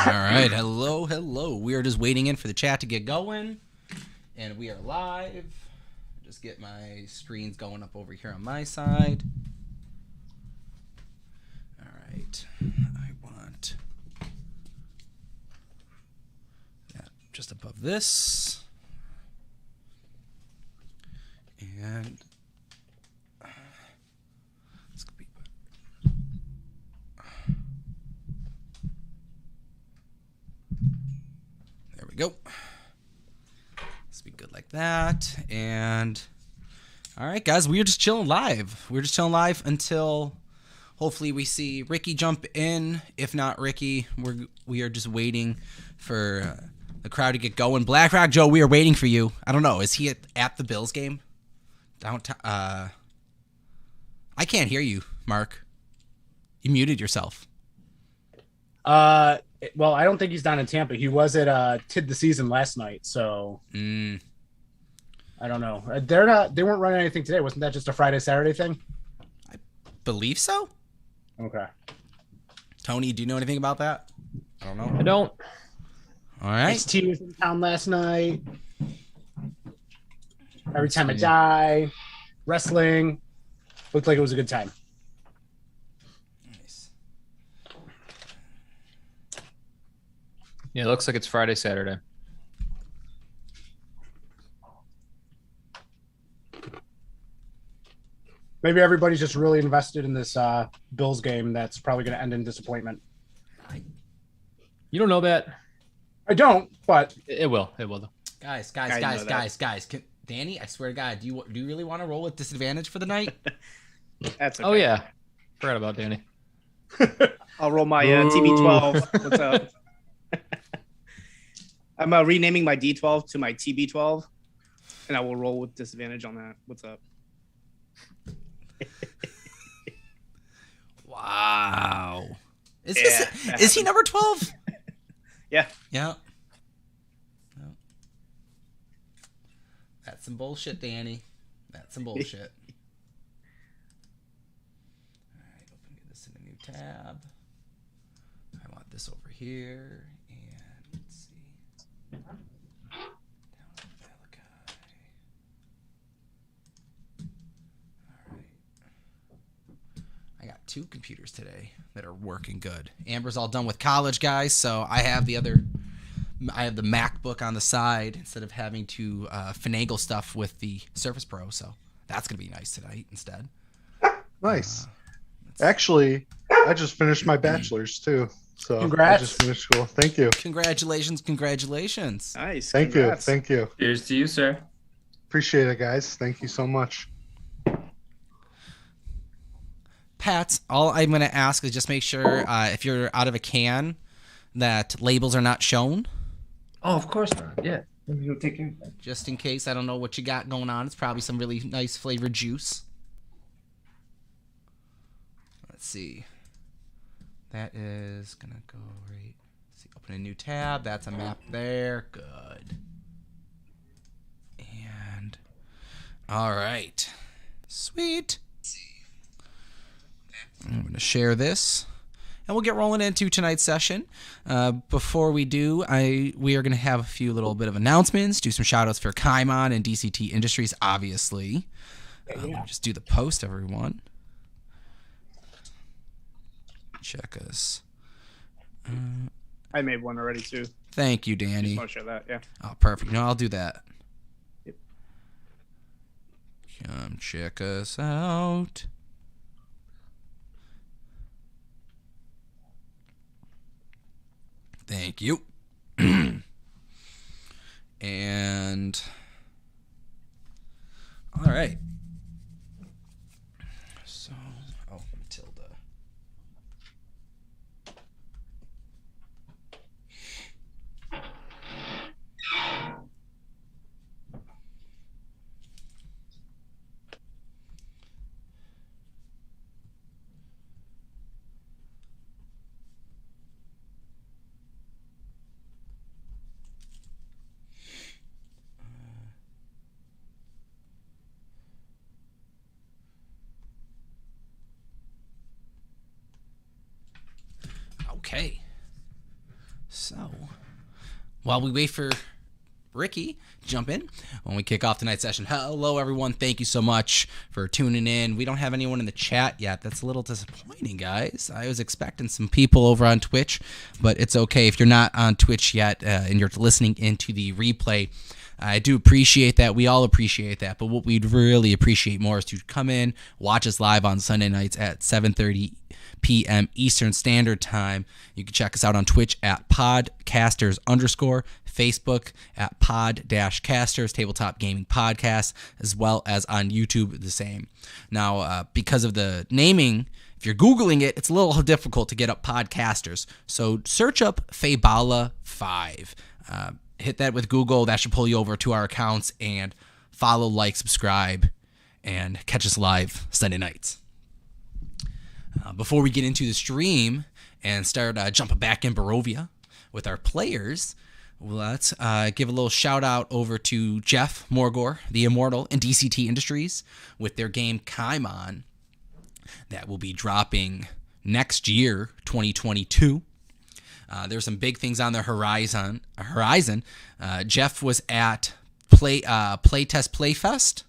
All right, hello. We are just waiting in for the chat to get going, and we are live. Just get my screens going up over here on my side. All right, I want that just above this, and there we go. Let's be good like that. And all right, guys, we're just chilling live. We're just chilling live until hopefully we see Ricky jump in. If not Ricky, we are just waiting for the crowd to get going. Black Rock Joe, we are waiting for you. I don't know. Is he at the Bills game? Downtown. I can't hear you, Mark. You muted yourself. Well, I don't think he's down in Tampa. He was at Tid the Season last night, so I don't know. They weren't running anything today. Wasn't that just a Friday Saturday thing? I believe so. Okay. Tony, do you know anything about that? I don't know. I don't. All right. XT was in town last night. Every Time I Die, wrestling. Looked like it was a good time. Nice. Yeah, it looks like it's Friday, Saturday. Maybe everybody's just really invested in this Bills game that's probably going to end in disappointment. You don't know that. I don't, but It will. It will, though. Guys. Danny, I swear to God, do you really want to roll with disadvantage for the night? That's okay. Oh, yeah. Forgot about Danny. I'll roll my TB12. What's up? I'm renaming my D12 to my TB12, and I will roll with disadvantage on that. What's up? Wow. Is he number 12? Yeah. Yeah. No. That's some bullshit, Danny. That's some bullshit. All right, open this in a new tab. I want this over here, and let's see. Down to Malachi. All right. I got 2 computers today that are working good. Amber's all done with college, guys, so I have the MacBook on the side instead of having to finagle stuff with the Surface Pro, so that's going to be nice tonight instead. Nice. Actually, I just finished my bachelor's too. So Congrats. I just finished school. Thank you. Congratulations. Nice. Thank Congrats. you. Cheers to you, sir. Appreciate it, guys. Thank you so much. Pat, all I'm going to ask is just make sure if you're out of a can that labels are not shown. Oh, of course not. Yeah. You'll take care of that. Just in case. I don't know what you got going on. It's probably some really nice flavored juice. Let's see. That is going to go right. Let's see. Open a new tab. That's a map there. Good. And all right. Sweet. I'm going to share this, and we'll get rolling into tonight's session. Before we do, we are going to have a few little bit of announcements, do some shout-outs for Kaimon and DCT Industries, obviously. Let me just do the post, everyone. Check us. I made one already too. Thank you, Danny. Just want to share that. Yeah. Oh, perfect. No, I'll do that. Yep. Come check us out. Thank you. And all right. So, Matilda. Okay. So, while we wait for Ricky to jump in, when we kick off tonight's session, hello everyone. Thank you so much for tuning in. We don't have anyone in the chat yet. That's a little disappointing, guys. I was expecting some people over on Twitch, but it's okay if you're not on Twitch yet and you're listening into the replay. I do appreciate that. We all appreciate that. But what we'd really appreciate more is to come in, watch us live on Sunday nights at 7:30 p.m. Eastern Standard Time. You can check us out on Twitch at podcasters_, Facebook at pod-casters, Tabletop Gaming Podcast, as well as on YouTube the same. Now, because of the naming, if you're Googling it, it's a little difficult to get up podcasters. So search up Faybala 5. Hit that with Google. That should pull you over to our accounts, and follow, like, subscribe, and catch us live Sunday nights. Before we get into the stream and start jumping back in Barovia with our players, let's give a little shout out over to Jeff Morgor, the Immortal, and DCT Industries with their game Kaimon that will be dropping next year, 2022. There's some big things on the horizon. Jeff was at Playtest Playfest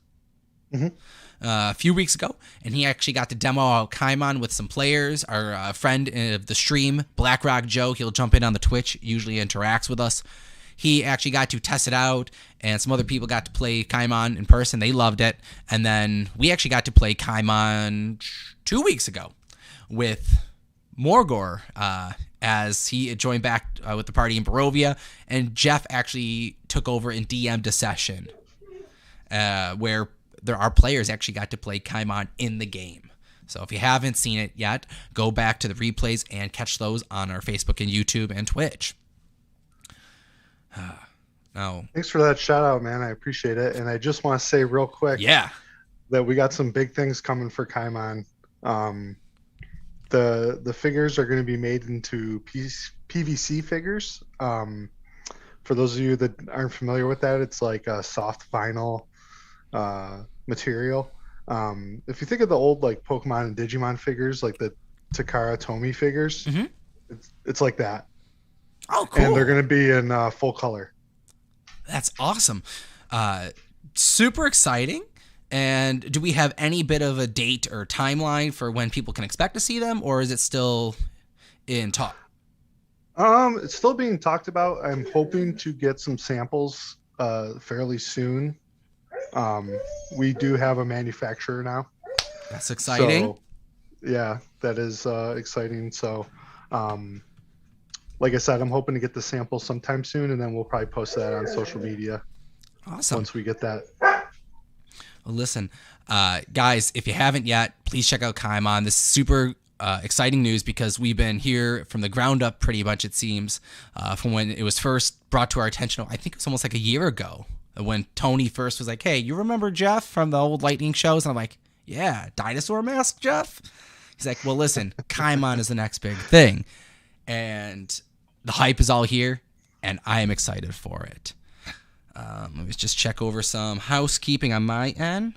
a few weeks ago, and he actually got to demo out Kaimon with some players. Our friend of the stream, BlackRock Joe, he'll jump in on the Twitch, usually interacts with us. He actually got to test it out, and some other people got to play Kaimon in person. They loved it. And then we actually got to play Kaimon 2 weeks ago with Morgor, as he joined back with the party in Barovia, and Jeff actually took over and DM'd a session where our players actually got to play Kaimon in the game. So if you haven't seen it yet, go back to the replays and catch those on our Facebook and YouTube and Twitch. Thanks for that shout out, man. I appreciate it. And I just want to say real quick that we got some big things coming for Kaimon. The figures are going to be made into PVC figures. For those of you that aren't familiar with that, it's like a soft vinyl material. If you think of the old like Pokemon and Digimon figures, like the Takara Tomy figures, it's like that. Oh, cool. And they're going to be in full color. That's awesome. Super exciting. And do we have any bit of a date or timeline for when people can expect to see them, or is it still in talk? It's still being talked about. I'm hoping to get some samples fairly soon. We do have a manufacturer now. That's exciting. So, yeah, that is exciting. So, like I said, I'm hoping to get the sample sometime soon, and then we'll probably post that on social media. Awesome. Once we get that. Well, listen, guys, if you haven't yet, please check out Kaimon. This is super exciting news because we've been here from the ground up pretty much, it seems, from when it was first brought to our attention. I think it was almost like a year ago when Tony first was like, hey, you remember Jeff from the old Lightning shows? And I'm like, yeah, dinosaur mask Jeff? He's like, well, listen, Kaimon is the next big thing. And the hype is all here, and I am excited for it. Let me just check over some housekeeping on my end.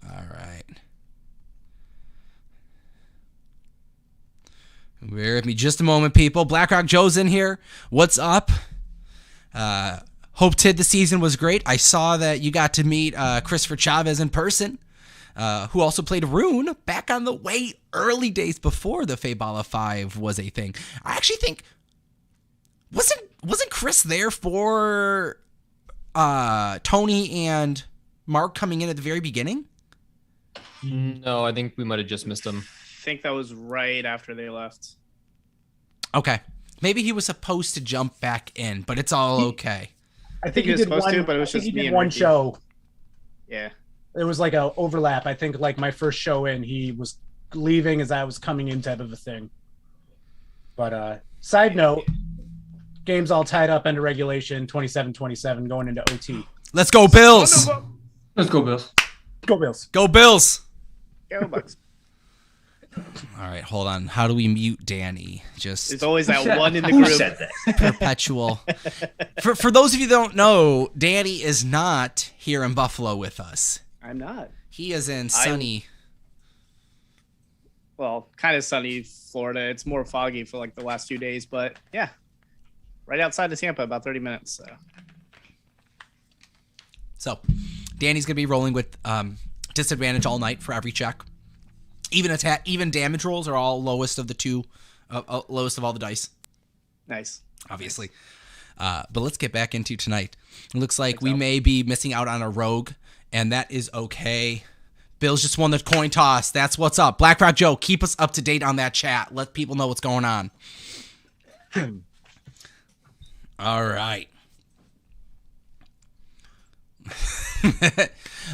All right. Bear with me just a moment, people. BlackRock Joe's in here. What's up? Hope Tid the season was great. I saw that you got to meet Christopher Chavez in person, who also played Rune back on the way early days before the Faybala 5 was a thing. I actually think wasn't Chris there for Tony and Mark coming in at the very beginning? No, I think we might have just missed him. I think that was right after they left. Okay. Maybe he was supposed to jump back in, but it's all okay. I think he was did supposed one, to, but it was I think just he me did and one Ricky. show. Yeah. It was like a overlap. I think like my first show in, he was leaving as I was coming in type of a thing. But side note, game's all tied up under regulation, 27-27 going into OT. Let's go, Bills! Let's go, Bills. Go Bills. Go, Bills! Go Bucks. All right, hold on. How do we mute Danny? Just There's always that one in the Who group. said that? perpetual. For those of you that don't know, Danny is not here in Buffalo with us. I'm not. He is in sunny. well, kind of sunny Florida. It's more foggy for like the last 2 days, but yeah, right outside of Tampa, about 30 minutes. So, Danny's gonna be rolling with disadvantage all night for every check. Even damage rolls are all lowest of the two, lowest of all the dice. Nice. Obviously. But let's get back into tonight. It looks like we may be missing out on a rogue, and that is okay. Bill's just won the coin toss. That's what's up. BlackRock Joe, keep us up to date on that chat. Let people know what's going on. All right.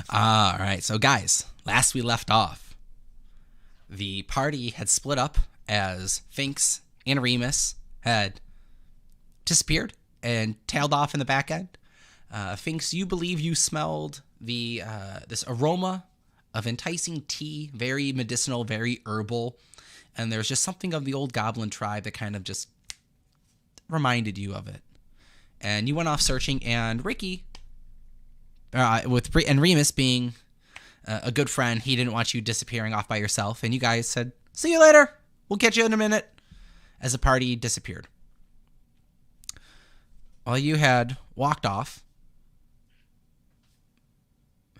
All right. So, guys, last we left off, the party had split up as Finks and Remus had disappeared and tailed off in the back end. Finks, you believe you smelled the this aroma of enticing tea, very medicinal, very herbal, and there's just something of the old goblin tribe that kind of just reminded you of it. And you went off searching, and Ricky, and Remus being a good friend, he didn't want you disappearing off by yourself, and you guys said, "See you later. We'll catch you in a minute," as the party disappeared. While you had walked off,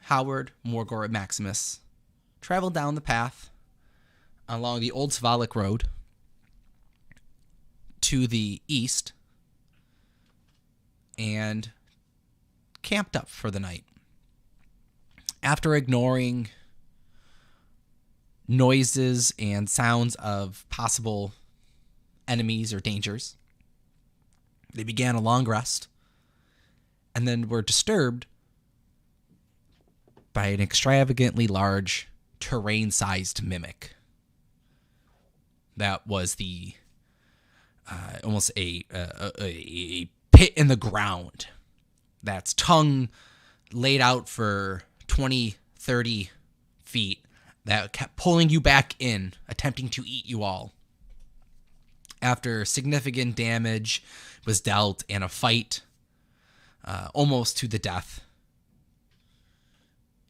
Howard, Morgor, and Maximus traveled down the path along the Old Svalik Road to the east and camped up for the night. After ignoring noises and sounds of possible enemies or dangers, they began a long rest and then were disturbed by an extravagantly large, terrain-sized mimic. That was the almost a pit in the ground. That's tongue laid out for 20, 30 feet that kept pulling you back in, attempting to eat you all. After significant damage was dealt and a fight almost to the death,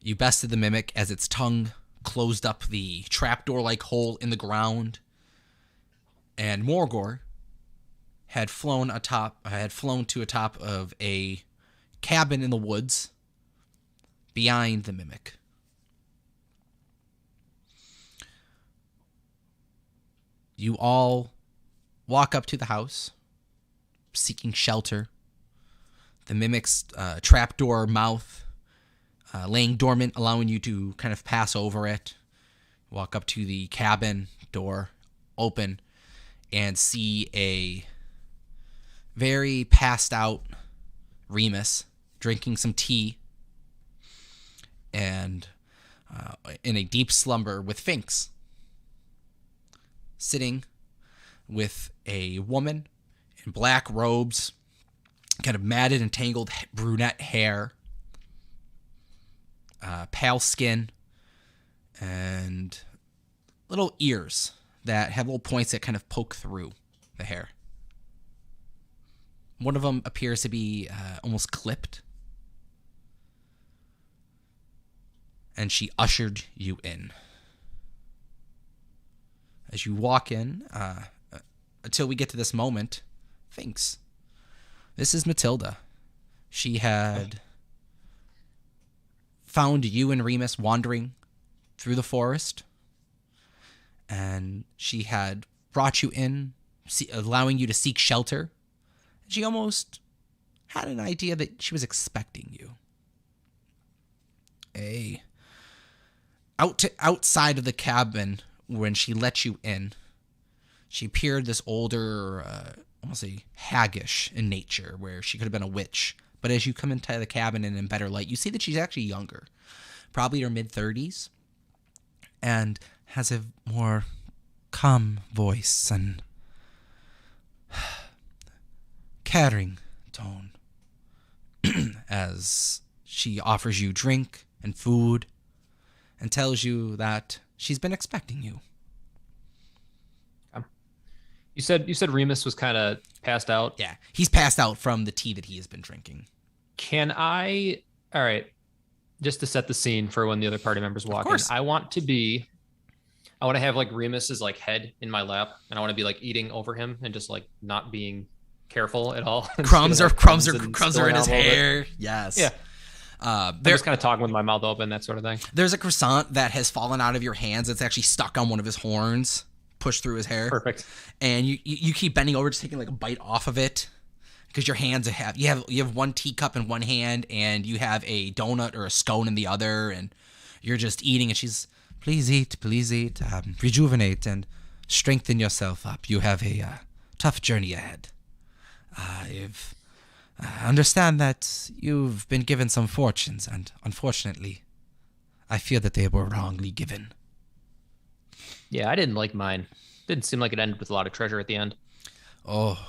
you bested the mimic as its tongue closed up the trapdoor-like hole in the ground, and Morgor had flown to atop of a cabin in the woods behind the mimic. You all walk up to the house, seeking shelter. The mimic's trapdoor mouth laying dormant, allowing you to kind of pass over it. Walk up to the cabin door, open, and see a very passed out Remus drinking some tea and in a deep slumber with Finks sitting with a woman in black robes, kind of matted and tangled brunette hair, pale skin, and little ears that have little points that kind of poke through the hair. One of them appears to be almost clipped. And she ushered you in. As you walk in, until we get to this moment, thanks. This is Matilda. She had found you and Remus wandering through the forest, and she had brought you in, allowing you to seek shelter. She almost had an idea that she was expecting you. Outside of the cabin, when she let you in, she appeared this older, almost a haggish in nature, where she could have been a witch. But as you come into the cabin and in better light, you see that she's actually younger, probably her mid-30s, and has a more calm voice and caring tone as she offers you drink and food and tells you that she's been expecting you. You said Remus was kind of passed out. Yeah, he's passed out from the tea that he has been drinking. All right, just to set the scene for when the other party members walk in, course. I want to be I want to have like Remus's like head in my lap, and I want to be like eating over him and just like not being careful at all. Crumbs are and in his spilling all over. hair. Yes. Yeah. There, They're just kind of talking with my mouth open, that sort of thing. there's a croissant that has fallen out of your hands. It's actually stuck on one of his horns, pushed through his hair. Perfect. And you keep bending over, just taking like a bite off of it, because your hands you have one teacup in one hand, and you have a donut or a scone in the other, and you're just eating. And she's, please eat, rejuvenate and strengthen yourself up. You have a tough journey ahead. I understand that you've been given some fortunes, and unfortunately, I fear that they were wrongly given. Yeah, I didn't like mine. Didn't seem like it ended with a lot of treasure at the end. Oh,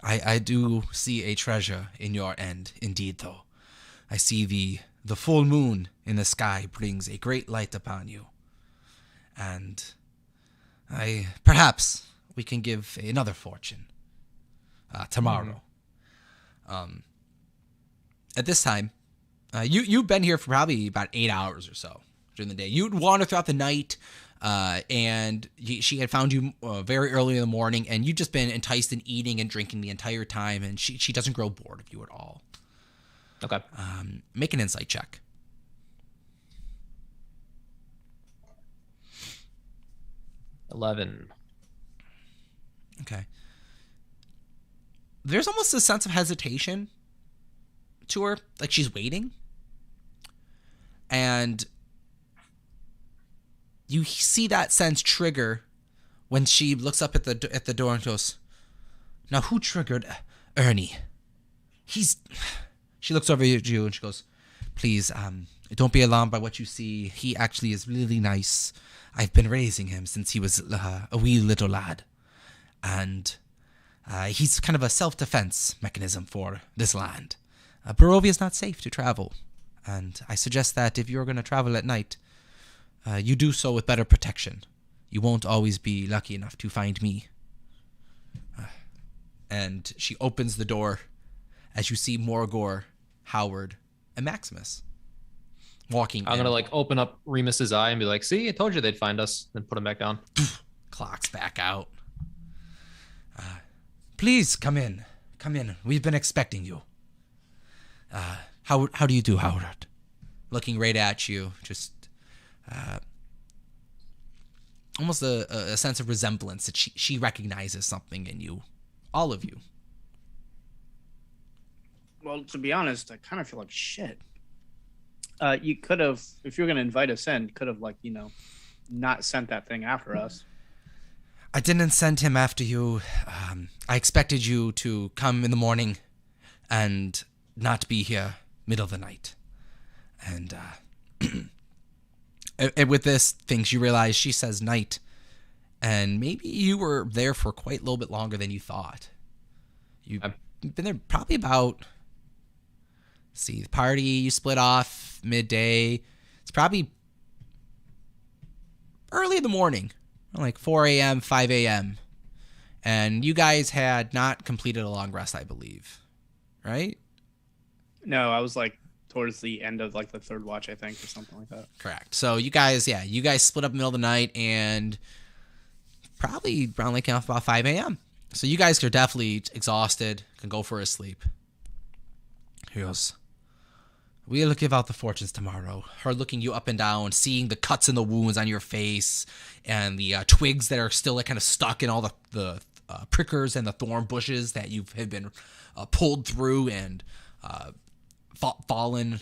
I do see a treasure in your end, indeed, though. I see the full moon in the sky brings a great light upon you. And perhaps we can give another fortune tomorrow. At this time, you've been here for probably about 8 hours or so during the day. You'd wander throughout the night, and she had found you very early in the morning, and you've just been enticed in eating and drinking the entire time, and she doesn't grow bored of you at all. Okay. Make an insight check. 11. Okay. There's almost a sense of hesitation to her, like she's waiting. And you see that sense trigger when she looks up at the door and goes, "Now who triggered Ernie?" She looks over at you and she goes, "Please, don't be alarmed by what you see. He actually is really nice. I've been raising him since he was a wee little lad. And he's kind of a self-defense mechanism for this land. Barovia is not safe to travel. And I suggest that if you're going to travel at night, you do so with better protection. You won't always be lucky enough to find me." And she opens the door as you see Morgor, Howard, and Maximus walking I'm in. going to like open up Remus's eye and be like, see, I told you they'd find us. Then put him back down. Clocks back out. "Please come in. Come in. We've been expecting you." How do you do, Howard? Looking right at you, just almost a sense of resemblance that she recognizes something in you, all of you. Well, to be honest, I kind of feel like shit. You could have, if you were going to invite us in, could have not sent that thing after us. I didn't send him after you. I expected you to come in the morning and not be here middle of the night. And with this things you realize she says night, and maybe you were there for quite a little bit longer than you thought. You've been there probably about, the party you split off midday. It's probably early in the morning, like 4 a.m., 5 a.m. And you guys had not completed a long rest, I believe, right? No, I was like towards the end of like the third watch, I think, or something like that. Correct. So you guys split up middle of the night and probably around like about 5 a.m. So you guys are definitely exhausted, can go for a sleep. He goes, "We'll give out the fortunes tomorrow." Her looking you up and down, seeing the cuts and the wounds on your face and the twigs that are still like kind of stuck in all the prickers and the thorn bushes that have been pulled through and fallen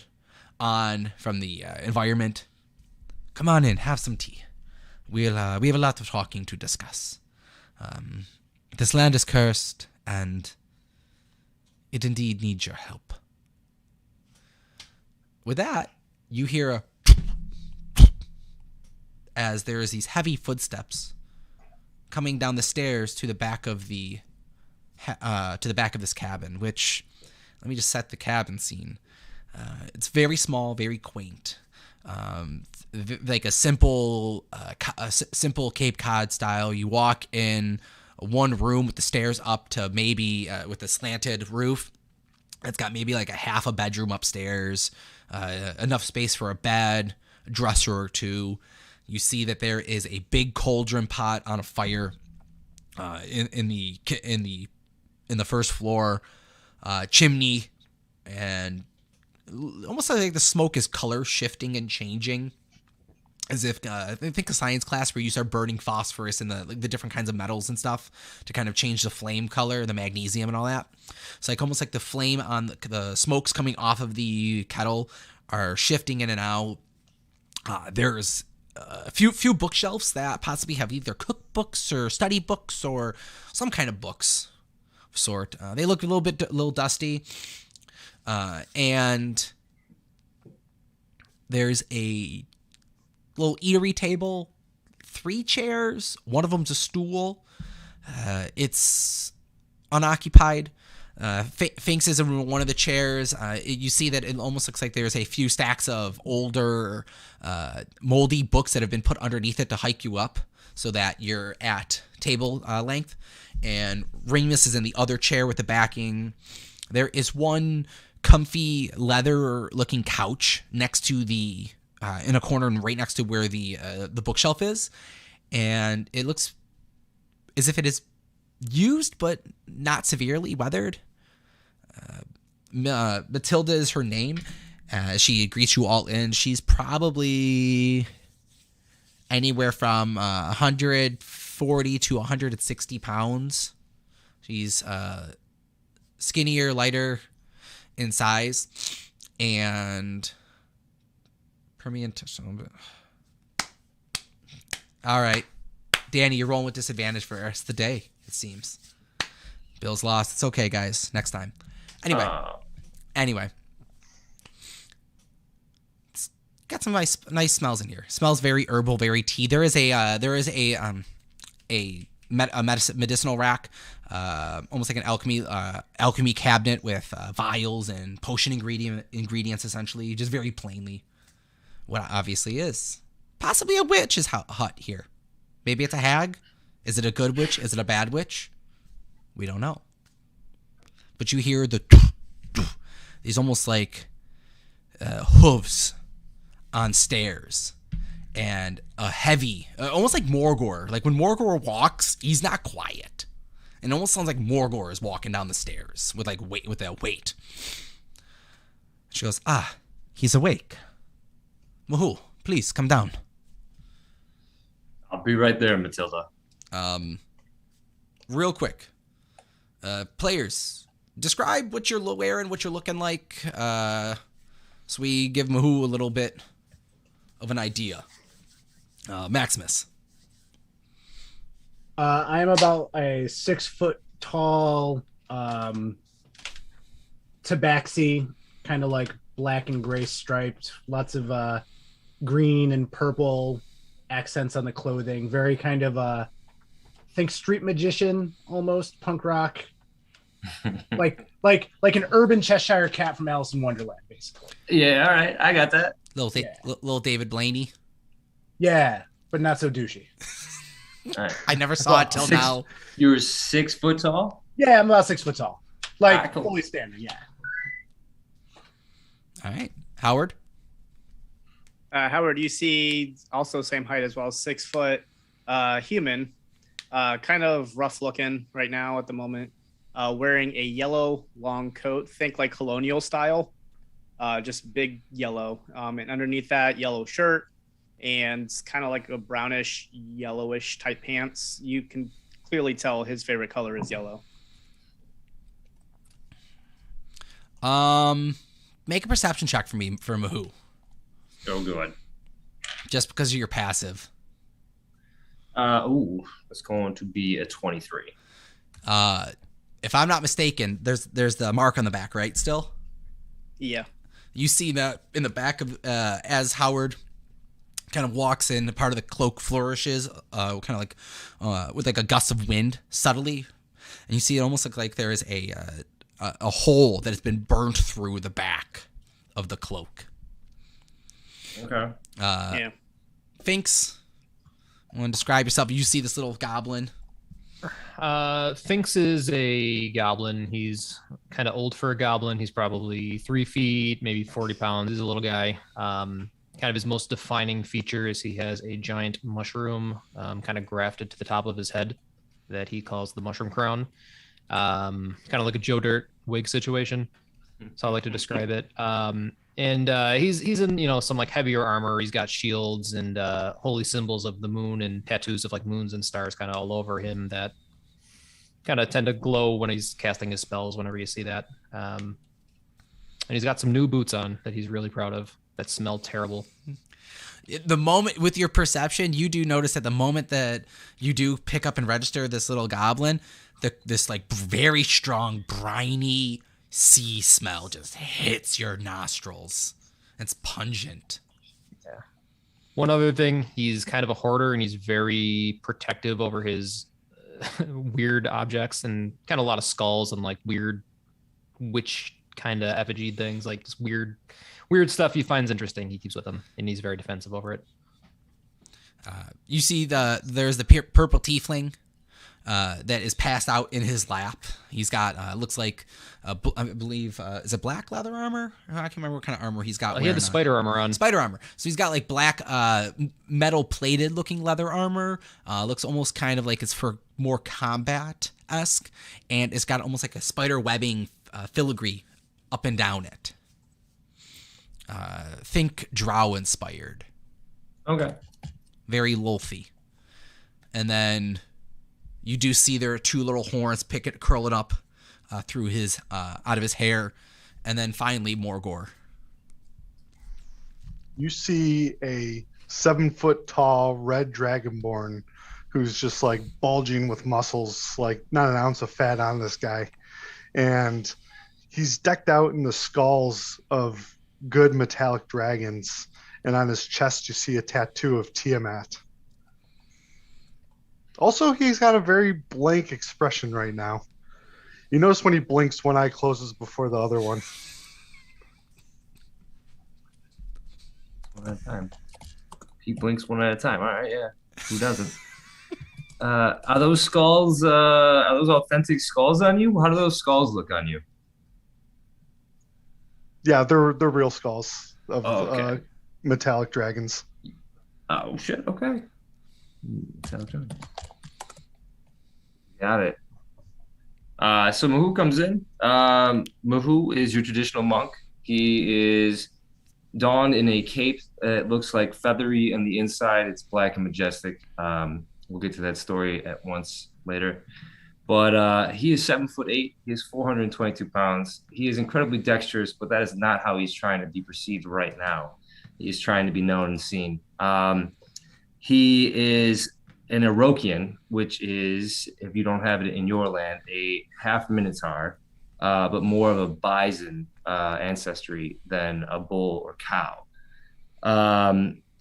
on from the environment. "Come on in, have some tea. We have a lot of talking to discuss. This land is cursed, and it indeed needs your help." With that, you hear a as there is these heavy footsteps coming down the stairs to the back of this cabin. Which, let me just set the cabin scene. It's very small, very quaint, like a simple Cape Cod style. You walk in one room with the stairs up to maybe with a slanted roof. It's got maybe like a half a bedroom upstairs, enough space for a bed, a dresser or two, You see that there is a big cauldron pot on a fire in the first floor, chimney, and almost like the smoke is color shifting and changing, as if I think a science class where you start burning phosphorus and the different kinds of metals and stuff to kind of change the flame color, the magnesium and all that. It's like almost like the flame on the smokes coming off of the kettle are shifting in and out. There's a few bookshelves that possibly have either cookbooks or study books or some kind of books of sort. They look a little dusty. And there's a little eatery table, 3 chairs, one of them's a stool. It's unoccupied. Finks is in one of the chairs. You see that it almost looks like there's a few stacks of older, moldy books that have been put underneath it to hike you up so that you're at table length. And Remus is in the other chair with the backing. There is one comfy leather-looking couch next to the in a corner and right next to where the bookshelf is, and it looks as if it is used but not severely weathered. Matilda is her name. She greets you all in. She's probably anywhere from 140 to 160 pounds. She's skinnier, lighter in size, and all right, Danny, you're rolling with disadvantage for the rest of the day, it seems. Bill's lost. It's okay, guys. Next time. Anyway. It's got some nice smells in here. Smells very herbal, very tea. There is a medicinal rack, almost like an alchemy cabinet with vials and potion ingredients, essentially, just very plainly. What it obviously is possibly a witch's hut here. Maybe it's a hag. Is it a good witch? Is it a bad witch? We don't know. But you hear these almost like hooves on stairs. And a heavy, almost like Morgor. Like when Morgor walks, he's not quiet. And it almost sounds like Morgor is walking down the stairs with a weight. She goes, he's awake. Woohoo, please come down. I'll be right there, Matilda. Real quick. Players, describe what you're wearing, what you're looking like. So we give Mahoo a little bit of an idea. Maximus. I'm about a 6 foot tall tabaxi, kind of like black and gray striped, lots of green and purple accents on the clothing. Very kind of think street magician, almost punk rock, like an urban Cheshire cat from Alice in Wonderland, basically. Yeah, all right, I got that. Little David Blaney. Yeah, but not so douchey. All right. I never saw it till now. You were 6 foot tall? Yeah, I'm about 6 foot tall. Like, cool. fully standing, yeah. All right. Howard? Howard, you see also same height as well, 6 foot, human, kind of rough looking right now at the moment, wearing a yellow long coat, think like colonial style, just big yellow. And underneath that, yellow shirt and kind of like a brownish, yellowish type pants. You can clearly tell his favorite color is yellow. Make a perception check for me for Mahoo. Oh, good. Just because of your passive. It's going to be a 23. If I'm not mistaken, there's the mark on the back, right? Still. Yeah. You see that in the back of as Howard kind of walks in, part of the cloak flourishes, kind of like with like a gust of wind, subtly, and you see it almost look like there is a hole that has been burnt through the back of the cloak. Okay. Yeah. Finks, want to describe yourself? You see this little goblin. Finks is a goblin. He's kind of old for a goblin. He's probably 3 feet, maybe 40 pounds. He's a little guy. kind of his most defining feature is he has a giant mushroom kind of grafted to the top of his head that he calls the mushroom crown. Kind of like a Joe Dirt wig situation. So I like to describe it. And he's in some like heavier armor. He's got shields and holy symbols of the moon and tattoos of like moons and stars kind of all over him that kind of tend to glow when he's casting his spells whenever you see that. And he's got some new boots on that he's really proud of that smell terrible. The moment with your perception, you do notice that the moment that you do pick up and register this little goblin, this like very strong briny sea smell just hits your nostrils. It's pungent. Yeah. One other thing, he's kind of a hoarder and he's very protective over his weird objects and kind of a lot of skulls and like weird witch kind of effigy things, like just weird stuff he finds interesting. He keeps with him and he's very defensive over it. You see there's the purple tiefling that is passed out in his lap. He's got looks like I believe is it black leather armor? I can't remember what kind of armor he's got. He had the spider armor on. Spider armor. So he's got like black metal plated looking leather armor. Looks almost kind of like it's for more combat-esque, and it's got almost like a spider webbing filigree up and down it. Think drow inspired. Okay. Very Lolfy. And then you do see there are two little horns curling up through his out of his hair, and then finally Morgor. You see a 7-foot tall red dragonborn who's just like bulging with muscles, like not an ounce of fat on this guy, and he's decked out in the skulls of good metallic dragons, and on his chest you see a tattoo of Tiamat. Also, he's got a very blank expression right now. You notice when he blinks, one eye closes before the other one. One at a time. He blinks one at a time. All right, yeah. Who doesn't? Are those skulls, are those authentic skulls on you? How do those skulls look on you? Yeah, they're real skulls of okay. Metallic dragons. Oh, shit. Okay. Sounds good. Got it. So Mahu comes in. Mahu is your traditional monk. He is donned in a cape that looks like feathery on the inside. It's black and majestic. We'll get to that story at once later. But he is 7'8". He is 422 pounds. He is incredibly dexterous, but that is not how he's trying to be perceived right now. He's trying to be known and seen. He is an Orokian, which is, if you don't have it in your land, a half Minotaur, but more of a bison ancestry than a bull or cow.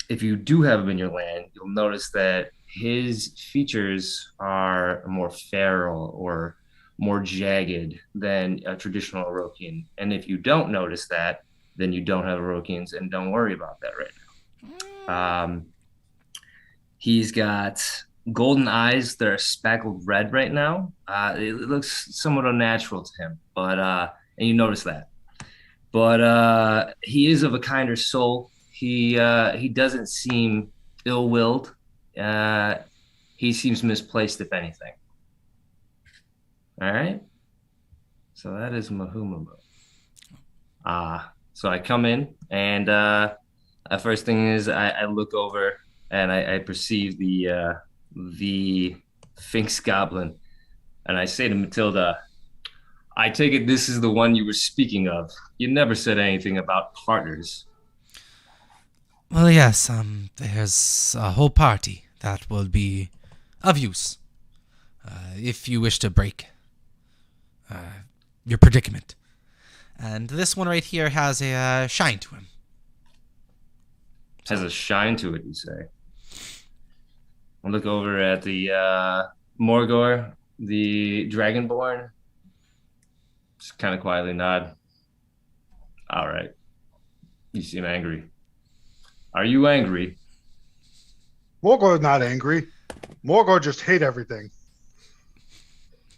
If you do have him in your land, you'll notice that his features are more feral or more jagged than a traditional Orokian. And if you don't notice that, then you don't have Orokians, and don't worry about that right now. He's got golden eyes that are speckled red right now. It looks somewhat unnatural to him, but and you notice that. But he is of a kinder soul. He doesn't seem ill-willed. He seems misplaced, if anything. All right. So that is Mahumamu. So I come in, and first thing is I look over and I perceive the Sphinx Goblin, and I say to Matilda, "I take it this is the one you were speaking of. You never said anything about partners." Well, yes, there's a whole party that will be of use if you wish to break your predicament. And this one right here has a shine to him. Has a shine to it, you say? I'll look over at the Morgor, the Dragonborn. Just kind of quietly nod. All right. You seem angry. Are you angry? Morgor's not angry. Morgor just hate everything.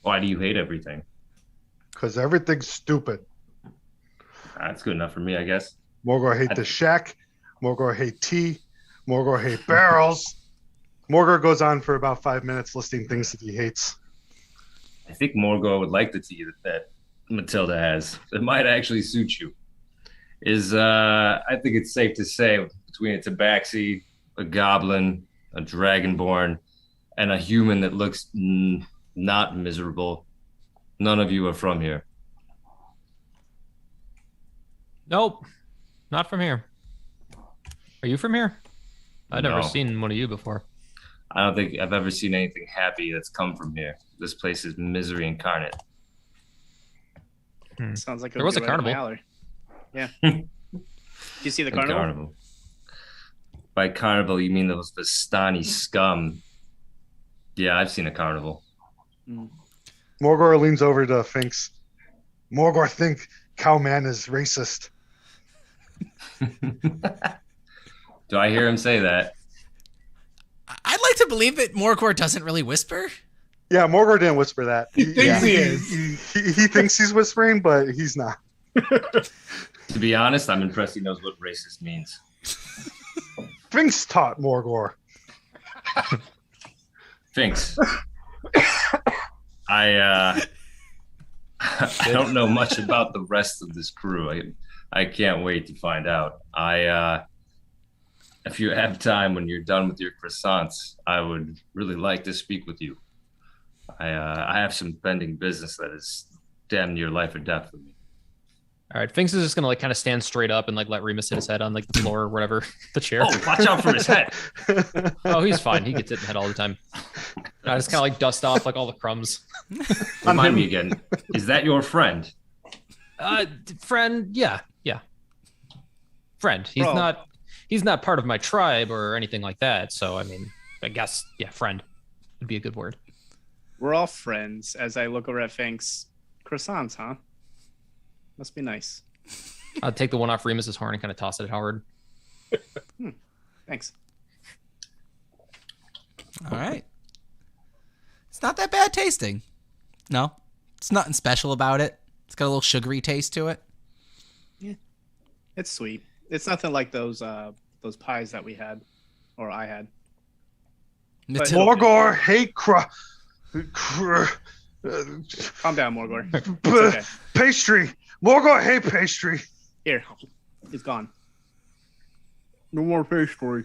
Why do you hate everything? Because everything's stupid. That's good enough for me, I guess. Morgor hate the shack. Morgor hate tea. Morgor hate barrels. Morgor goes on for about 5 minutes listing things that he hates. I think Morgor would like the tea that Matilda has. It might actually suit you. I think it's safe to say between a tabaxi, a goblin, a dragonborn, and a human that looks not miserable, none of you are from here. Nope, not from here. Are you from here? I've never No. seen one of you before. I don't think I've ever seen anything happy that's come from here. This place is misery incarnate. Sounds like There was a right up my carnival. alley. Yeah. Do you see the carnival? By carnival, you mean those Vistani scum? Yeah, I've seen a carnival. Morgor leans over to Finks. Morgor think Cowman is racist. Do I hear him say that? I'd like to believe that Morgor doesn't really whisper. Yeah, Morgor didn't whisper that. He thinks he is. He thinks he's whispering, but he's not. To be honest, I'm impressed he knows what racist means. Finks taught Morgor. Finks. I don't know much about the rest of this crew. I can't wait to find out. If you have time when you're done with your croissants, I would really like to speak with you. I have some pending business that is damn near life or death for me. All right, Finks is just gonna like kind of stand straight up and like let Remus hit his head on like the floor or whatever, the chair. Oh, watch out for his head. Oh, he's fine. He gets hit in the head all the time. And I just kind of like dust off like all the crumbs. Remind me again. Is that your friend? Friend, yeah. Friend. He's Bro. not part of my tribe or anything like that. So I mean, I guess friend would be a good word. We're all friends. As I look over at Finks, croissants, huh? Must be nice. I'll take the one off Remus's horn and kind of toss it at Howard. Thanks. All right. It's not that bad tasting. No, it's nothing special about it. It's got a little sugary taste to it. It's sweet. It's nothing like those pies that we had, or I had. Matilda, Morgor hate Calm down, Morgor. It's okay. pastry. Morgor hate pastry. Here, it's gone. No more pastry.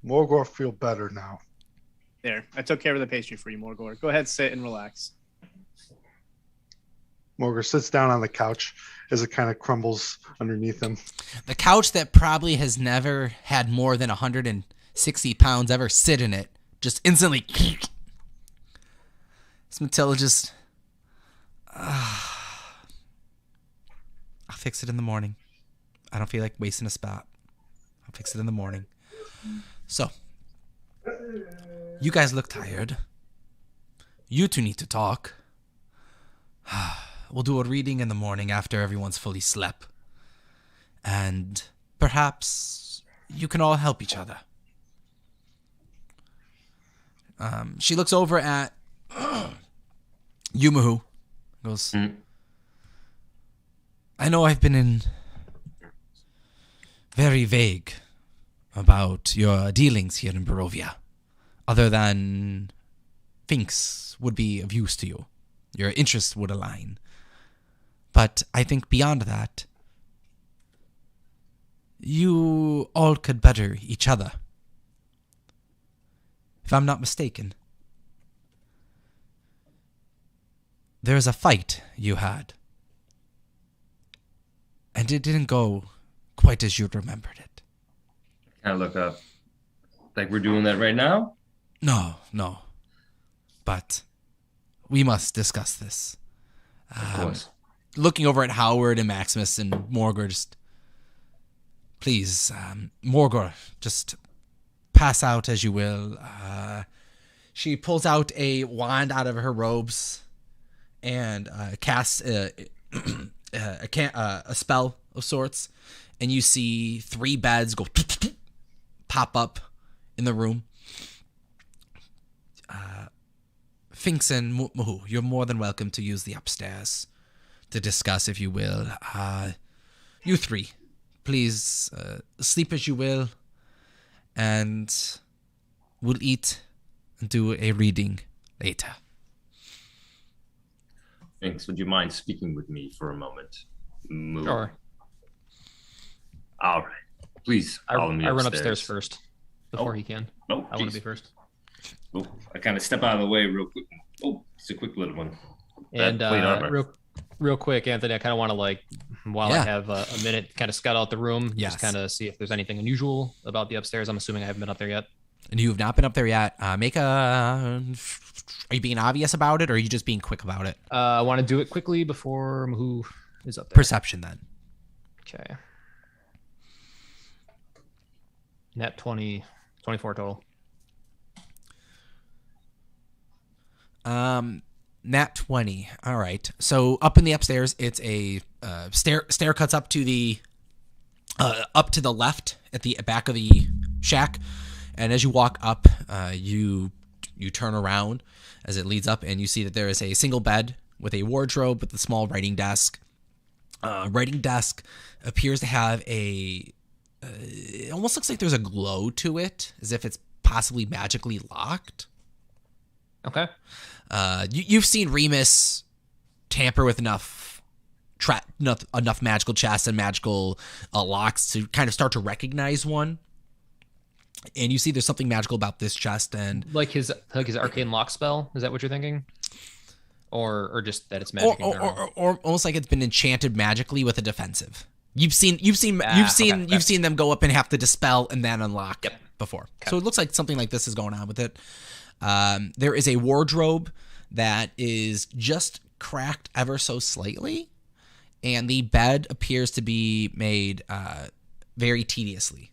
Morgor feel better now. There, I took care of the pastry for you, Morgor. Go ahead, sit and relax. Morgor sits down on the couch as it kind of crumbles underneath him. the couch that probably has never had more than 160 pounds ever sit in it, just instantly. It's Matilda just. I'll fix it in the morning. I don't feel like wasting a spot. I'll fix it in the morning. So, you guys look tired. You two need to talk. We'll do a reading in the morning after everyone's fully slept. And perhaps you can all help each other. She looks over at Yumahu. Goes, I know I've been very vague about your dealings here in Barovia. Other than Finks would be of use to you. Your interests would align. But I think beyond that, you all could better each other. If I'm not mistaken, there's a fight you had, and it didn't go quite as you remembered it. Kind of look up. Like we're doing that right now? No. But we must discuss this. Of course. Looking over at Howard and Maximus and Morgor, just please, Morgor, just pass out as you will. She pulls out a wand out of her robes and casts a spell of sorts, and you see 3 beds go pop up in the room. Finks and Muhu, you're more than welcome to use the upstairs to discuss, if you will. You 3, please sleep as you will, and we'll eat and do a reading later. Thanks. Would you mind speaking with me for a moment? Moo. Sure. All right. Please follow me I run upstairs. upstairs first before he can. Oh, I want to geez. be first. Oh, I kind of step out of the way real quick. Oh, it's a quick little one. And plate armor. real quick, Anthony, I kind of want to while I Yeah. have a minute, kind of scout out the room, Yes. just kind of see if there's anything unusual about the upstairs. I'm assuming I haven't been up there yet. And you have not been up there yet. Make a... Are you being obvious about it, or are you just being quick about it? I want to do it quickly before Mahu is up there. Perception, then. Okay. Net 20, 24 total. Nat 20. All right. So up in the upstairs, it's a stair cuts up to the left at the back of the shack, and as you walk up, you turn around as it leads up, and you see that there is a single bed with a wardrobe with a small writing desk. Writing desk appears to have it almost looks like there's a glow to it, as if it's possibly magically locked. Okay. You've seen Remus tamper with enough magical chests and magical locks to kind of start to recognize one. And you see there's something magical about this chest, and Like his arcane lock spell. Is that what you're thinking? Or just that it's magic in general? or almost like it's been enchanted magically with a defensive. You've seen them go up and have to dispel and then unlock before. Okay. So it looks like something like this is going on with it. There is a wardrobe that is just cracked ever so slightly, and the bed appears to be made very tediously.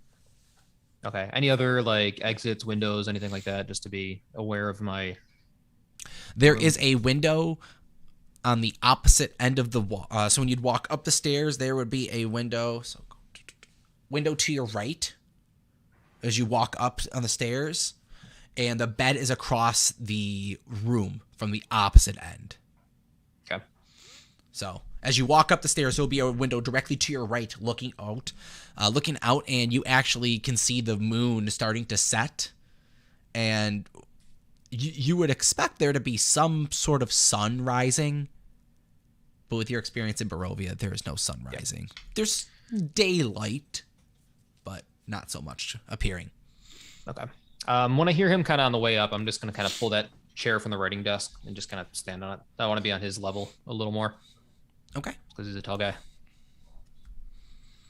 Okay. Any other like exits, windows, anything like that, just to be aware of my... There is a window on the opposite end of the wall. So when you'd walk up the stairs, there would be a window. So window to your right as you walk up on the stairs, and the bed is across the room from the opposite end. Okay. So as you walk up the stairs, there'll be a window directly to your right, looking out, and you actually can see the moon starting to set, and you would expect there to be some sort of sun rising, but with your experience in Barovia, there is no sun rising. There's daylight, but not so much appearing. Okay. When I hear him kind of on the way up, I'm just going to kind of pull that chair from the writing desk and just kind of stand on it. I want to be on his level a little more. Okay. Because he's a tall guy.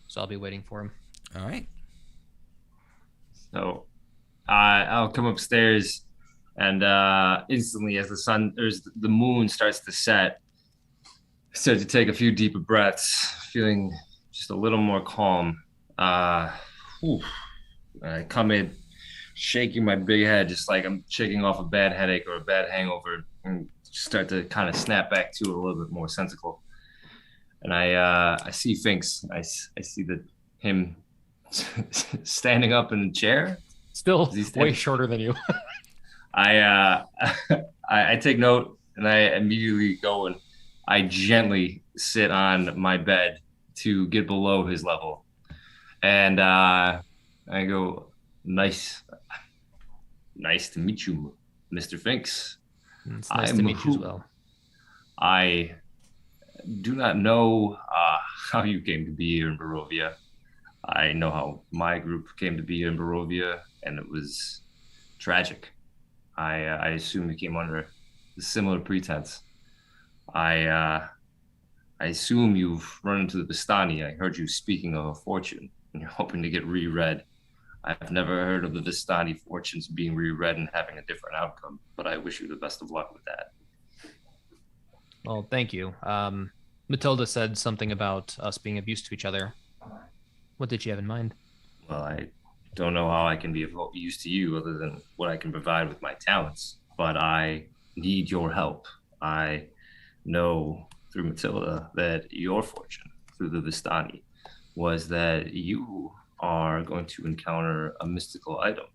So I'll be waiting for him. All right. So I'll come upstairs, and instantly as the moon starts to set, I start to take a few deeper breaths, feeling just a little more calm. I come in shaking my big head, just like I'm shaking off a bad headache or a bad hangover, and start to kind of snap back to a little bit more sensible. And I see Finks. I see him standing up in a chair. Still way shorter than you. I take note, and I immediately go and I gently sit on my bed to get below his level. And I go, nice to meet you, Mr. Finks. It's nice to meet you as well. I do not know how you came to be here in Barovia. I know how my group came to be in Barovia, and it was tragic. I assume you came under a similar pretense. I assume you've run into the Vistani. I heard you speaking of a fortune, and you're hoping to get reread. I've never heard of the Vistani fortunes being reread and having a different outcome, but I wish you the best of luck with that. Well, thank you. Matilda said something about us being of use to each other. What did she have in mind? Well, I don't know how I can be of use to you other than what I can provide with my talents, but I need your help. I know through Matilda that your fortune through the Vistani was that you are going to encounter a mystical item,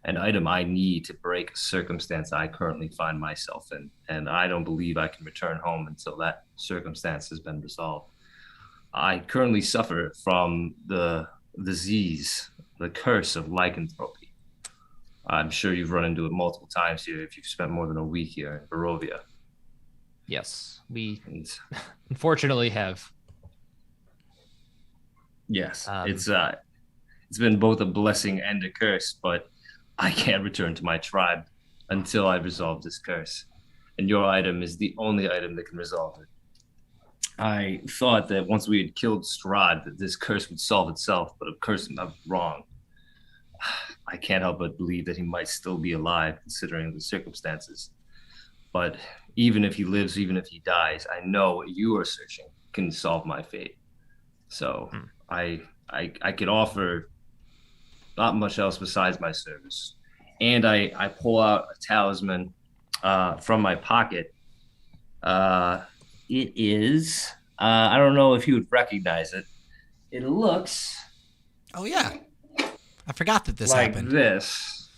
an item I need to break a circumstance I currently find myself in, and I don't believe I can return home until that circumstance has been resolved. I currently suffer from the disease, the curse of lycanthropy. I'm sure you've run into it multiple times here if you've spent more than a week here in Barovia. Yes, we And unfortunately have. yes, it's been both a blessing and a curse, but I can't return to my tribe until I resolve this curse. And your item is the only item that can resolve it. I thought that once we had killed Strahd, that this curse would solve itself, but of course I'm wrong. I can't help but believe that he might still be alive, considering the circumstances. But even if he lives, even if he dies, I know what you are searching can solve my fate. So I could offer not much else besides my service. And I pull out a talisman from my pocket. It is, I don't know if you would recognize it. It looks Oh yeah, I forgot that this like happened. this.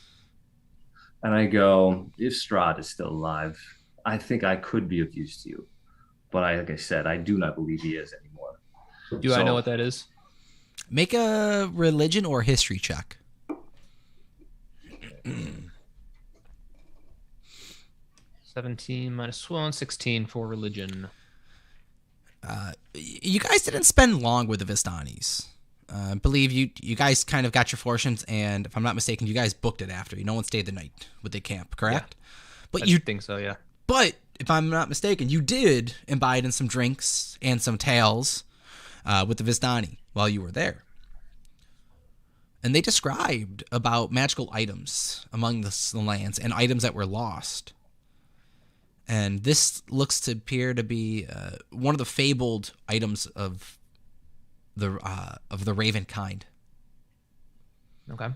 And I go, if Strahd is still alive, I think I could be of use to you. But like I said, I do not believe he is anymore. Do I know what that is? Make a religion or history check. 17 minus 1, 16 for religion. You guys didn't spend long with the Vistanis. I believe you guys kind of got your fortunes, and if I'm not mistaken, you guys booked it after. No one stayed the night with the camp, correct? But I you think so, yeah. But if I'm not mistaken, you did imbibe in some drinks and some tales with the Vistani while you were there. And they described about magical items among the lands and items that were lost. And this looks to appear to be one of the fabled items of the Raven kind. Okay.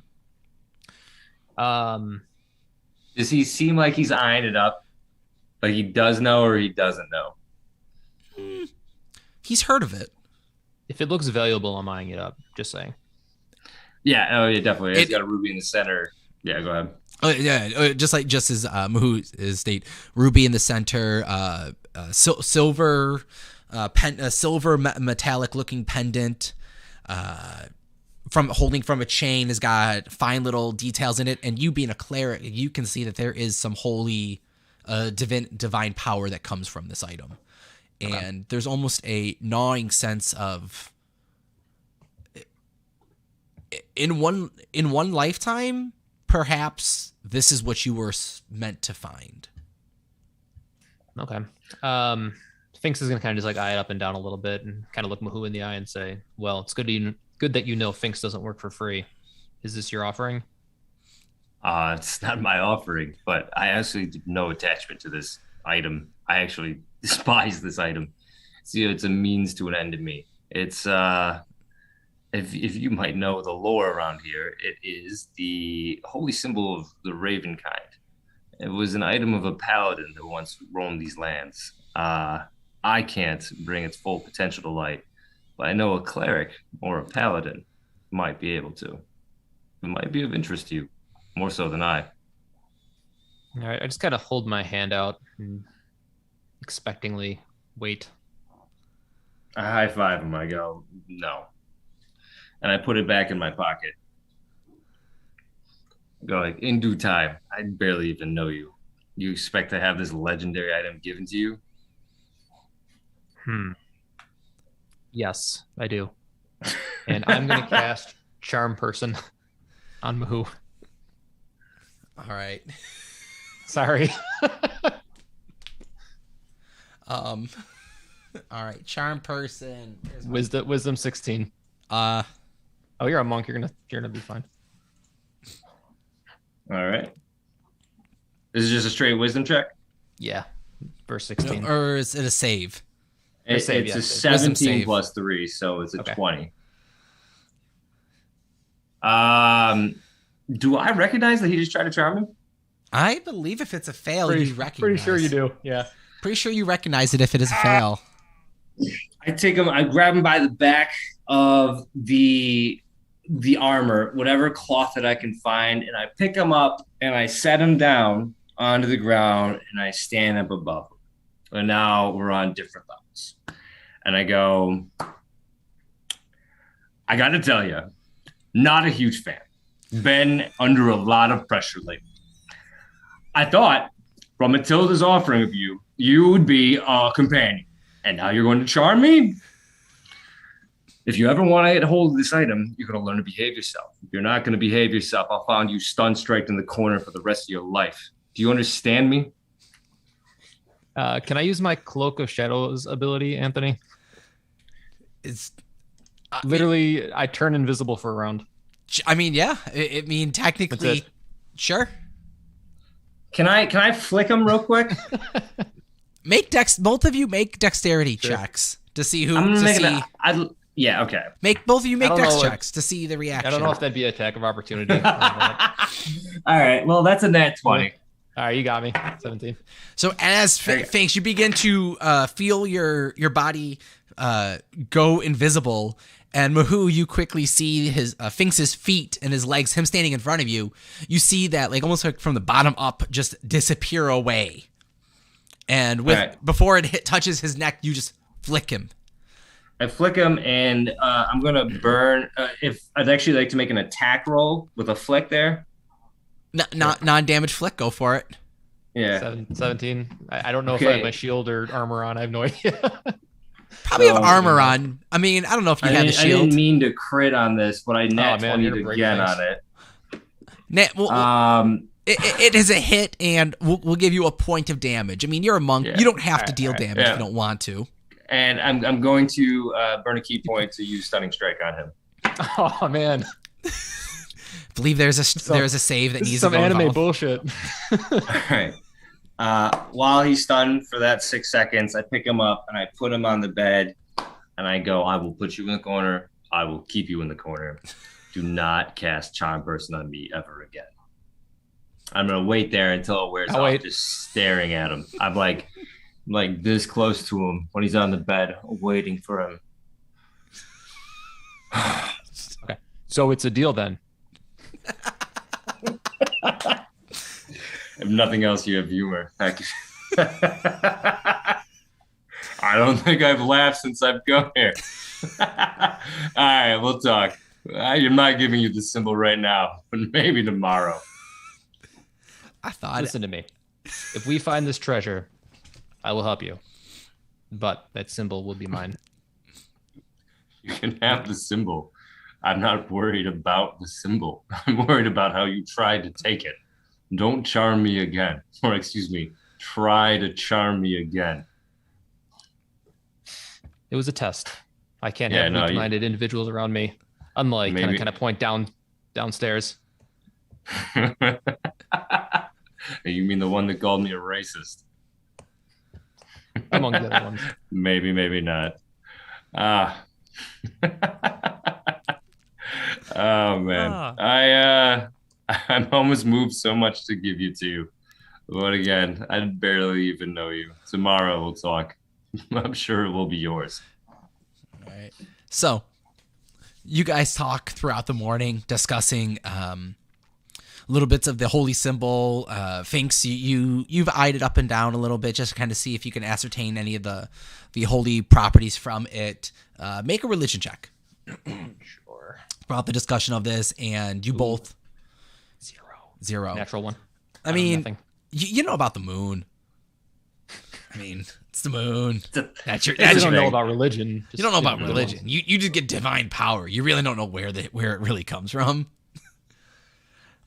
Does he seem like he's eyeing it up? Like he does know or he doesn't know? He's heard of it. If it looks valuable, I'm eyeing it up. Just saying. Yeah, oh yeah, definitely. It's got a ruby in the center. Yeah, go ahead. Just as Mahu is state, ruby in the center, silver, silver metallic looking pendant, from holding from a chain has got fine little details in it. And you being a cleric, you can see that there is some holy, divine power that comes from this item, and there's almost a gnawing sense of in one lifetime. Perhaps this is what you were meant to find. Okay. Finks is gonna kind of just like eye it up and down a little bit and kind of look Mahu in the eye and say, "Well, it's good that you know Finks doesn't work for free. Is this your offering?" It's not my offering, but I actually have no attachment to this item. I actually despise this item. It's a means to an end to me. It's if you might know the lore around here, it is the holy symbol of the Raven kind. It was an item of a paladin that once roamed these lands. I can't bring its full potential to light, but I know a cleric or a paladin might be able to. It might be of interest to you, more so than I. All right. I just kind of hold my hand out and expectingly wait. I high five him. I go, no. And I put it back in my pocket. I go like, in due time. I barely even know you. You expect to have this legendary item given to you? Yes, I do. And I'm going to cast Charm Person on Mahu. All right. Sorry. All right. Charm person. Wisdom 16. Oh, you're a monk. You're gonna be fine. All right. This is just a straight wisdom check? Yeah. Verse 16. Or is it a save? It's a 17 plus 3, so it's a 20. Do I recognize that he just tried to charm him? I believe if it's a fail, you recognize. Pretty sure you do. Yeah. Pretty sure you recognize it if it is a fail. I take him. I grab him by the back of the armor, whatever cloth that I can find, and I pick him up and I set him down onto the ground and I stand up above him. And now we're on different levels. And I go, I got to tell you, not a huge fan. Been under a lot of pressure lately. I thought from Matilda's offering of you, you would be a companion. And now you're going to charm me? If you ever want to get a hold of this item, you're going to learn to behave yourself. If you're not going to behave yourself, I'll find you stun striked in the corner for the rest of your life. Do you understand me? Can I use my Cloak of Shadows ability, Anthony? It's Literally, I turn invisible for a round. I mean, yeah. I mean, technically, sure. Can I flick him real quick? Both of you make dexterity checks to see who. I'm to making see. Yeah, okay. Make both of you make I don't dex know what- checks to see the reaction. I don't know if that'd be an attack of opportunity. All All right, well, that's a nat 20. right, you got me. 17. So as Finks, you begin to feel your body go invisible, and Mahoo, you quickly see his Finks's feet and his legs, him standing in front of you. You see that, like, almost like from the bottom up, just disappear away. And before it touches his neck, you just flick him. I flick him, and I'm gonna burn. If I'd actually like to make an attack roll with a flick there. Not non-damage flick. Go for it. Yeah. 17. I don't know if I have my shield or armor on. I have no idea. Probably have armor on. I mean, I don't know if you had a I shield. didn't mean to crit on this, but I nat 20'd again on it. It is a hit, and we'll give you a point of damage. I mean, you're a monk. Yeah. You don't have to deal damage if you don't want to. And I'm going to burn a key point to use Stunning Strike on him. Oh, man. I believe there's a save that needs some to go anime involved. bullshit. All right. While he's stunned for that 6 seconds, I pick him up and I put him on the bed, and I go, I will put you in the corner. I will keep you in the corner. Do not cast Charm Person on me ever again. I'm going to wait there until it wears off, just staring at him. I'm like this close to him when he's on the bed, waiting for him. Okay. So it's a deal then. If nothing else, you have humor. Thank you. I don't think I've laughed since I've come here. All right, we'll talk. I'm not giving you the symbol right now, but maybe tomorrow. Listen to me. If we find this treasure, I will help you. But that symbol will be mine. You can have the symbol. I'm not worried about the symbol. I'm worried about how you tried to take it. Don't charm me again. Or excuse me, try to charm me again. It was a test. I can't have weak-minded individuals around me. Unlike kind of point downstairs. You mean the one that called me a racist? Among the other ones. Maybe not. Oh man. I'm almost moved so much to give you to. But again, I barely even know you. Tomorrow we'll talk. I'm sure it will be yours. All right. So, you guys talk throughout the morning, discussing little bits of the holy symbol. Finks, you've eyed it up and down a little bit just to kind of see if you can ascertain any of the holy properties from it. Make a religion check. Sure. Throughout the discussion of this, and you both 0. Natural one. I mean, you know about the moon. I mean, it's the moon. That's your. You don't know about religion. You don't know about religion. You just get divine power. You really don't know where it really comes from.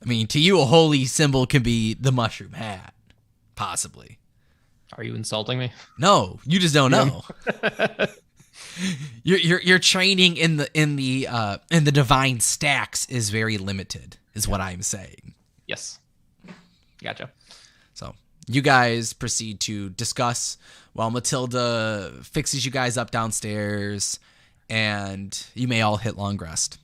I mean, to you, a holy symbol can be the mushroom hat, possibly. Are you insulting me? No, you just don't know. Your training in the divine stacks is very limited, is what I'm saying. Yes. Gotcha. So you guys proceed to discuss while Matilda fixes you guys up downstairs, and you may all hit long rest.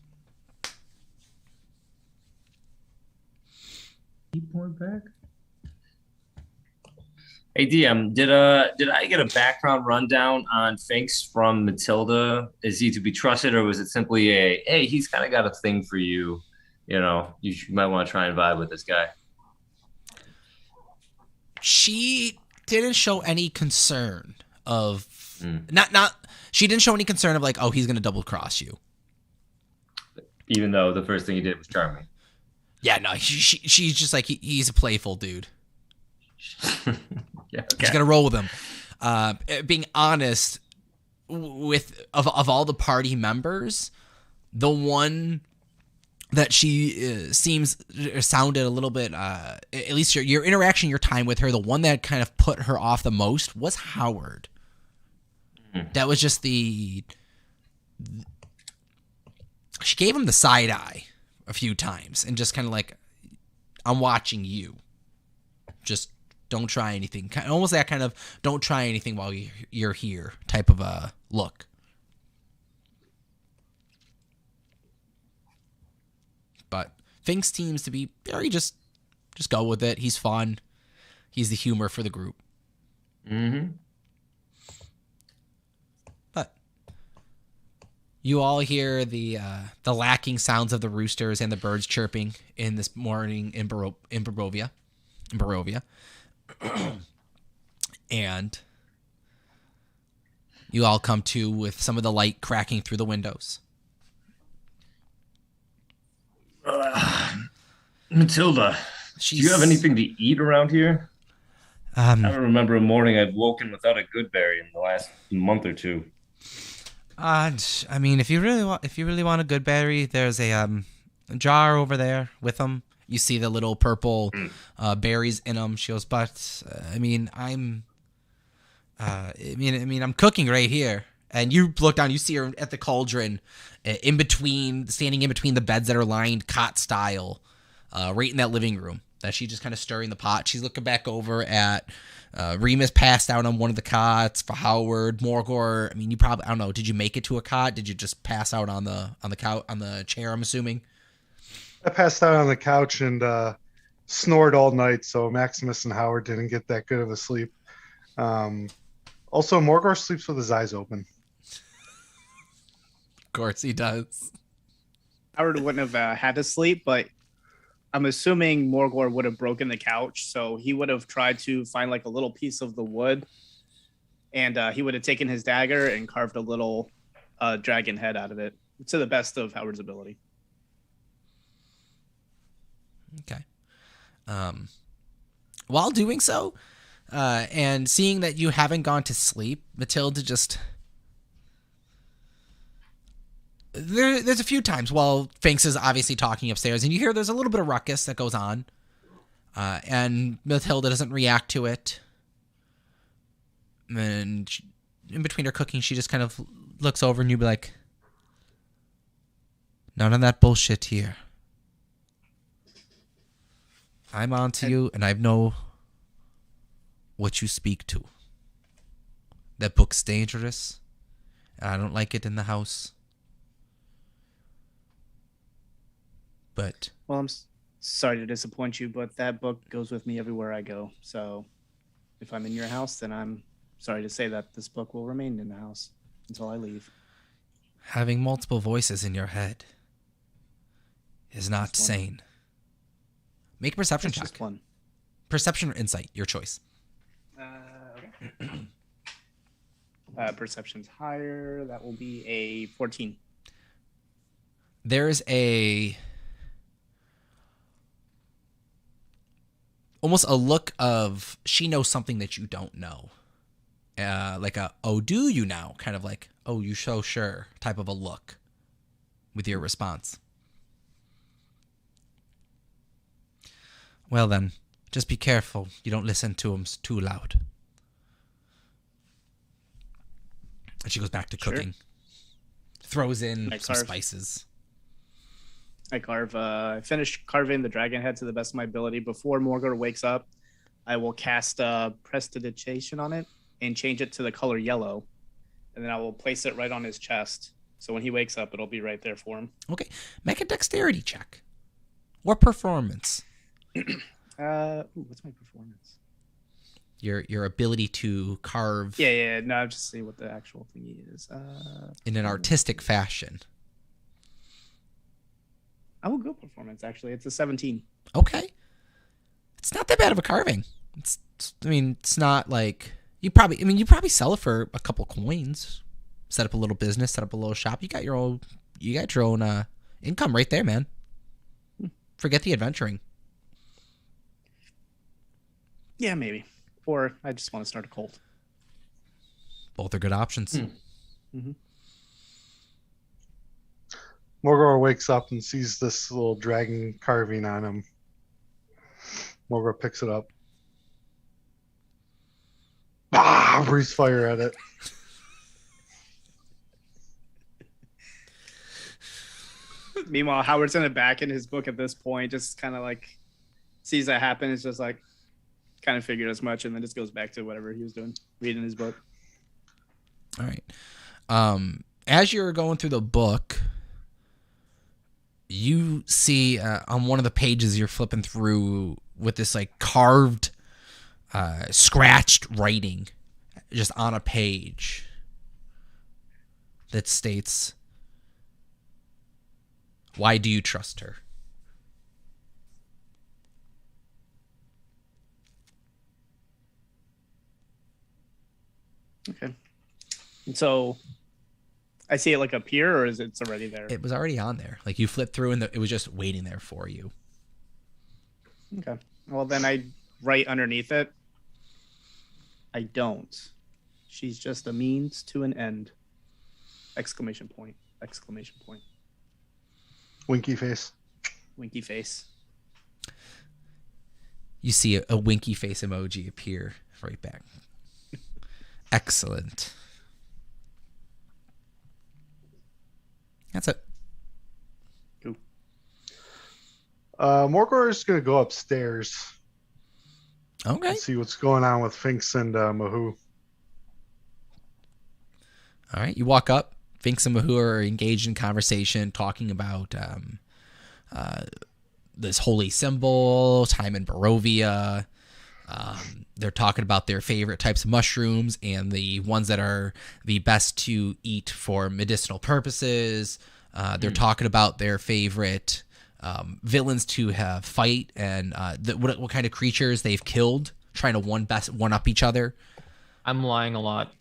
Hey DM, did I get a background rundown on Finks from Matilda? Is he to be trusted, or was it simply hey, he's kind of got a thing for you? You know, you might want to try and vibe with this guy. She didn't show any concern of not. She didn't show any concern of like, oh, he's gonna double cross you. even though the first thing he did was charming. Yeah, no, she's just like he's a playful dude. Yeah, Just gotta roll with him. Being honest, with of all the party members, the one that she sounded a little bit, at least your interaction, your time with her, the one that kind of put her off the most was Howard. That was just she gave him the side eye a few times and just kind of like, I'm watching you. Just don't try anything. Almost that kind of don't try anything while you're here type of a look. But Finks seems to be very just go with it. He's fun. He's the humor for the group. Mm-hmm. But you all hear the lacking sounds of the roosters and the birds chirping in this morning in Barovia. And you all come to with some of the light cracking through the windows. Matilda, do you have anything to eat around here? I don't remember a morning I've woken without a good berry in the last month or two. I mean, if you really want a good berry, there's a jar over there with them. You see the little purple berries in them. She goes, but I mean, I'm cooking right here. And you look down, you see her at the cauldron, standing in between the beds that are lined cot style, right in that living room. That she just kind of stirring the pot. She's looking back over at Remus passed out on one of the cots for Howard. Morgor, I mean, you probably, I don't know, did you make it to a cot? Did you just pass out on the chair, I'm assuming? I passed out on the couch and snored all night, so Maximus and Howard didn't get that good of a sleep. Also, Morgor sleeps with his eyes open. Of course he does. Howard wouldn't have had to sleep, but I'm assuming Morgor would have broken the couch, so he would have tried to find like a little piece of the wood, and he would have taken his dagger and carved a little dragon head out of it, to the best of Howard's ability. Okay. While doing so, and seeing that you haven't gone to sleep, Matilda just... There's a few times while Finks is obviously talking upstairs, and you hear there's a little bit of ruckus that goes on, and Matilda doesn't react to it. And in between her cooking, she just kind of looks over, and you'll be like, none of that bullshit here. I'm on to you, and I know what you speak to. That book's dangerous, and I don't like it in the house. But well, I'm sorry to disappoint you, but that book goes with me everywhere I go. So if I'm in your house, then I'm sorry to say that this book will remain in the house until I leave. Having multiple voices in your head is not sane. Make a perception check. Just one. Perception or insight, your choice. Okay. Perception's higher. That will be a 14. There's almost a look of she knows something that you don't know. Like a, oh, do you now? Kind of like, oh, you so sure type of a look with your response. Well then, just be careful you don't listen to him too loud. And she goes back to cooking. Throws in some spices. I finished carving the dragon head to the best of my ability. Before Morgor wakes up, I will cast Prestidigitation on it and change it to the color yellow. And then I will place it right on his chest. So when he wakes up, it'll be right there for him. Okay. Make a dexterity check. Or performance. What's my performance? Your ability to carve. Yeah. No, I'll just see what the actual thingy is. In an artistic fashion. I will go performance, actually. It's a 17. Okay. It's not that bad of a carving. It's not like... You probably sell it for a couple coins. Set up a little business, set up a little shop. You got your own Income right there, man. Forget the adventuring. Yeah, maybe. Or I just want to start a cult. Both are good options. Morgor wakes up and sees this little dragon carving on him. Morgor picks it up. Breathes fire at it. Meanwhile, Howard's in the back in his book at this point, just kind of like sees that happen. It's just like kind of figured as much, and then just goes back to whatever he was doing, reading his book. All right. As you're going through the book, you see on one of the pages you're flipping through with this like carved, scratched writing just on a page that states, "Why do you trust her?" Okay. And so I see it like appear, or is it's already there? It was already on there. Like you flipped through and it was just waiting there for you. Okay. Well, then I write underneath it. I don't. She's just a means to an end. Exclamation point. Exclamation point. Winky face. Winky face. You see a winky face emoji appear right back. Excellent. That's it. Cool. Morgor is going to go upstairs Okay. and see what's going on with Finks and Mahoo. All right. You walk up. Finks and Mahoo are engaged in conversation, talking about this holy symbol, time in Barovia. They're talking about their favorite types of mushrooms and the ones that are the best to eat for medicinal purposes. They're talking about their favorite villains to have fight and what kind of creatures they've killed, trying to one up each other. I'm lying a lot.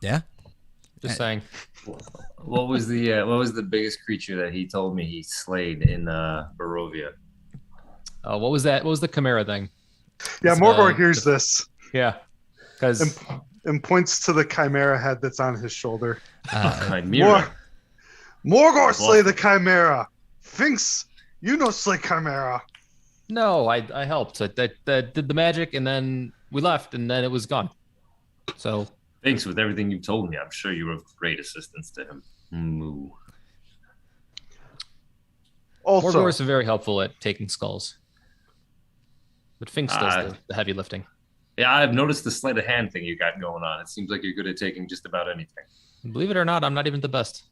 Yeah. Just saying. What was the biggest creature that he told me he slayed in Barovia? What was that? What was the Chimera thing? Yeah, It's, Morgor hears this Yeah. Because and points to the chimera head that's on his shoulder. Chimera. Morgor slay the chimera. Finks, you know slay chimera. no, I helped. I did the magic, and then we left, and then it was gone. So Thanks with everything you've told me. I'm sure you were of great assistance to him. Moo. Also, Morgor is very helpful at taking skulls, but Finks does the heavy lifting. Yeah, I've noticed the sleight of hand thing you got going on. It seems like you're good at taking just about anything. Believe it or not, I'm not even the best.